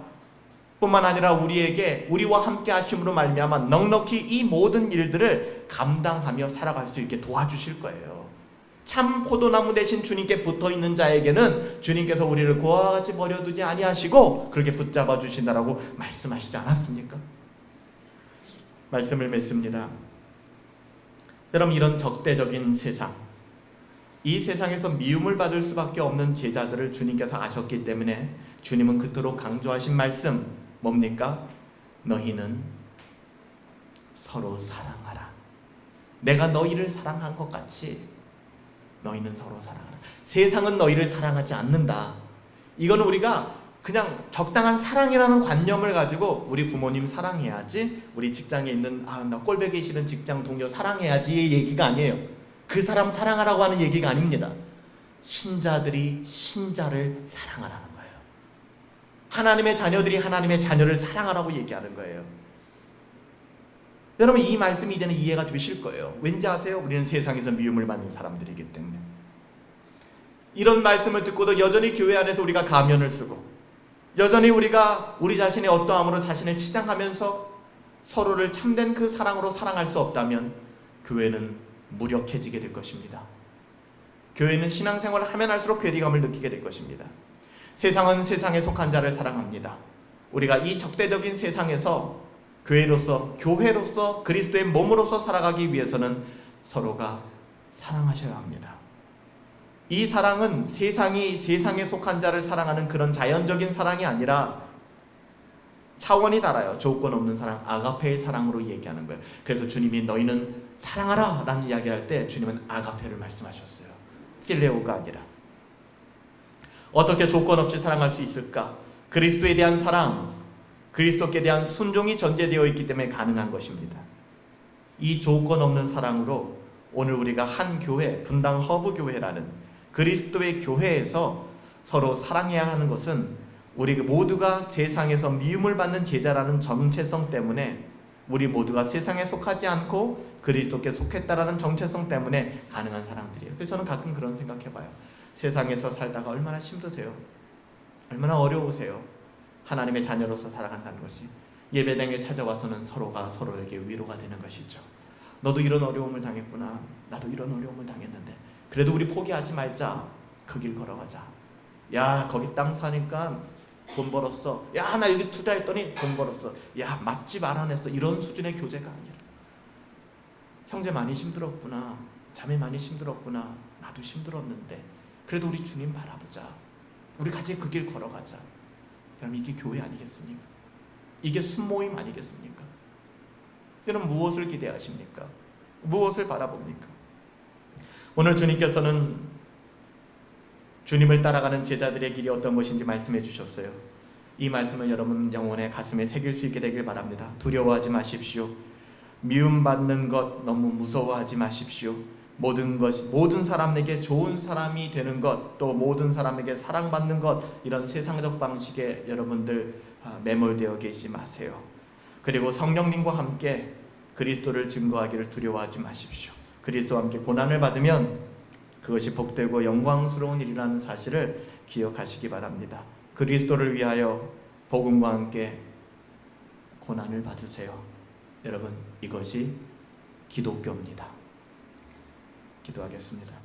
뿐만 아니라 우리와 함께 하심으로 말미암아 넉넉히 이 모든 일들을 감당하며 살아갈 수 있게 도와주실 거예요. 참 포도나무 대신 주님께 붙어있는 자에게는 주님께서 우리를 그와 같이 버려두지 아니하시고 그렇게 붙잡아 주신다라고 말씀하시지 않았습니까? 말씀을 맺습니다. 여러분 이런 적대적인 세상, 이 세상에서 미움을 받을 수밖에 없는 제자들을 주님께서 아셨기 때문에 주님은 그토록 강조하신 말씀 뭡니까? 너희는 서로 사랑하라. 내가 너희를 사랑한 것 같이 너희는 서로 사랑하라. 세상은 너희를 사랑하지 않는다. 이거는 우리가 그냥 적당한 사랑이라는 관념을 가지고 우리 부모님 사랑해야지, 우리 직장에 있는 나 꼴보기 싫은 직장 동료 사랑해야지 얘기가 아니에요. 그 사람 사랑하라고 하는 얘기가 아닙니다. 신자들이 신자를 사랑하라는 거예요. 하나님의 자녀들이 하나님의 자녀를 사랑하라고 얘기하는 거예요. 여러분 이 말씀이 이제는 이해가 되실 거예요. 왠지 아세요? 우리는 세상에서 미움을 받는 사람들이기 때문에. 이런 말씀을 듣고도 여전히 교회 안에서 우리가 가면을 쓰고 여전히 우리가 우리 자신의 어떠함으로 자신을 치장하면서 서로를 참된 그 사랑으로 사랑할 수 없다면 교회는 무력해지게 될 것입니다. 교회는 신앙생활을 하면 할수록 괴리감을 느끼게 될 것입니다. 세상은 세상에 속한 자를 사랑합니다. 우리가 이 적대적인 세상에서 교회로서 그리스도의 몸으로서 살아가기 위해서는 서로가 사랑하셔야 합니다. 이 사랑은 세상에 속한 자를 사랑하는 그런 자연적인 사랑이 아니라 차원이 달라요. 조건 없는 사랑, 아가페의 사랑으로 얘기하는 거예요. 그래서 주님이 너희는 사랑하라 라는 이야기할 때 주님은 아가페를 말씀하셨어요. 필레오가 아니라. 어떻게 조건 없이 사랑할 수 있을까? 그리스도에 대한 사랑, 그리스도께 대한 순종이 전제되어 있기 때문에 가능한 것입니다. 이 조건 없는 사랑으로 오늘 우리가 한 교회, 분당 허브 교회라는 그리스도의 교회에서 서로 사랑해야 하는 것은 우리 모두가 세상에서 미움을 받는 제자라는 정체성 때문에, 우리 모두가 세상에 속하지 않고 그리스도께 속했다라는 정체성 때문에 가능한 사랑들이에요. 그래서 저는 가끔 그런 생각해봐요. 세상에서 살다가 얼마나 힘드세요? 얼마나 어려우세요? 하나님의 자녀로서 살아간다는 것이 예배당에 찾아와서는 서로가 서로에게 위로가 되는 것이죠. 너도 이런 어려움을 당했구나. 나도 이런 어려움을 당했는데 그래도 우리 포기하지 말자. 그 길 걸어가자. 야, 거기 땅 사니까 돈 벌었어. 야, 나 여기 투자했더니 돈 벌었어. 야, 맛집 알아냈어. 이런 수준의 교제가 아니라, 형제 많이 힘들었구나. 자매 많이 힘들었구나. 나도 힘들었는데 그래도 우리 주님 바라보자. 우리 같이 그 길 걸어가자. 그럼 이게 교회 아니겠습니까? 이게 순모임 아니겠습니까? 그럼 무엇을 기대하십니까? 무엇을 바라봅니까? 오늘 주님께서는 주님을 따라가는 제자들의 길이 어떤 것인지 말씀해 주셨어요. 이 말씀을 여러분 영혼의 가슴에 새길 수 있게 되길 바랍니다. 두려워하지 마십시오. 미움받는 것 너무 무서워하지 마십시오. 모든 사람에게 좋은 사람이 되는 것, 또 모든 사람에게 사랑받는 것, 이런 세상적 방식에 여러분들 매몰되어 계시지 마세요. 그리고 성령님과 함께 그리스도를 증거하기를 두려워하지 마십시오. 그리스도와 함께 고난을 받으면 그것이 복되고 영광스러운 일이라는 사실을 기억하시기 바랍니다. 그리스도를 위하여 복음과 함께 고난을 받으세요. 여러분, 이것이 기독교입니다. 기도하겠습니다.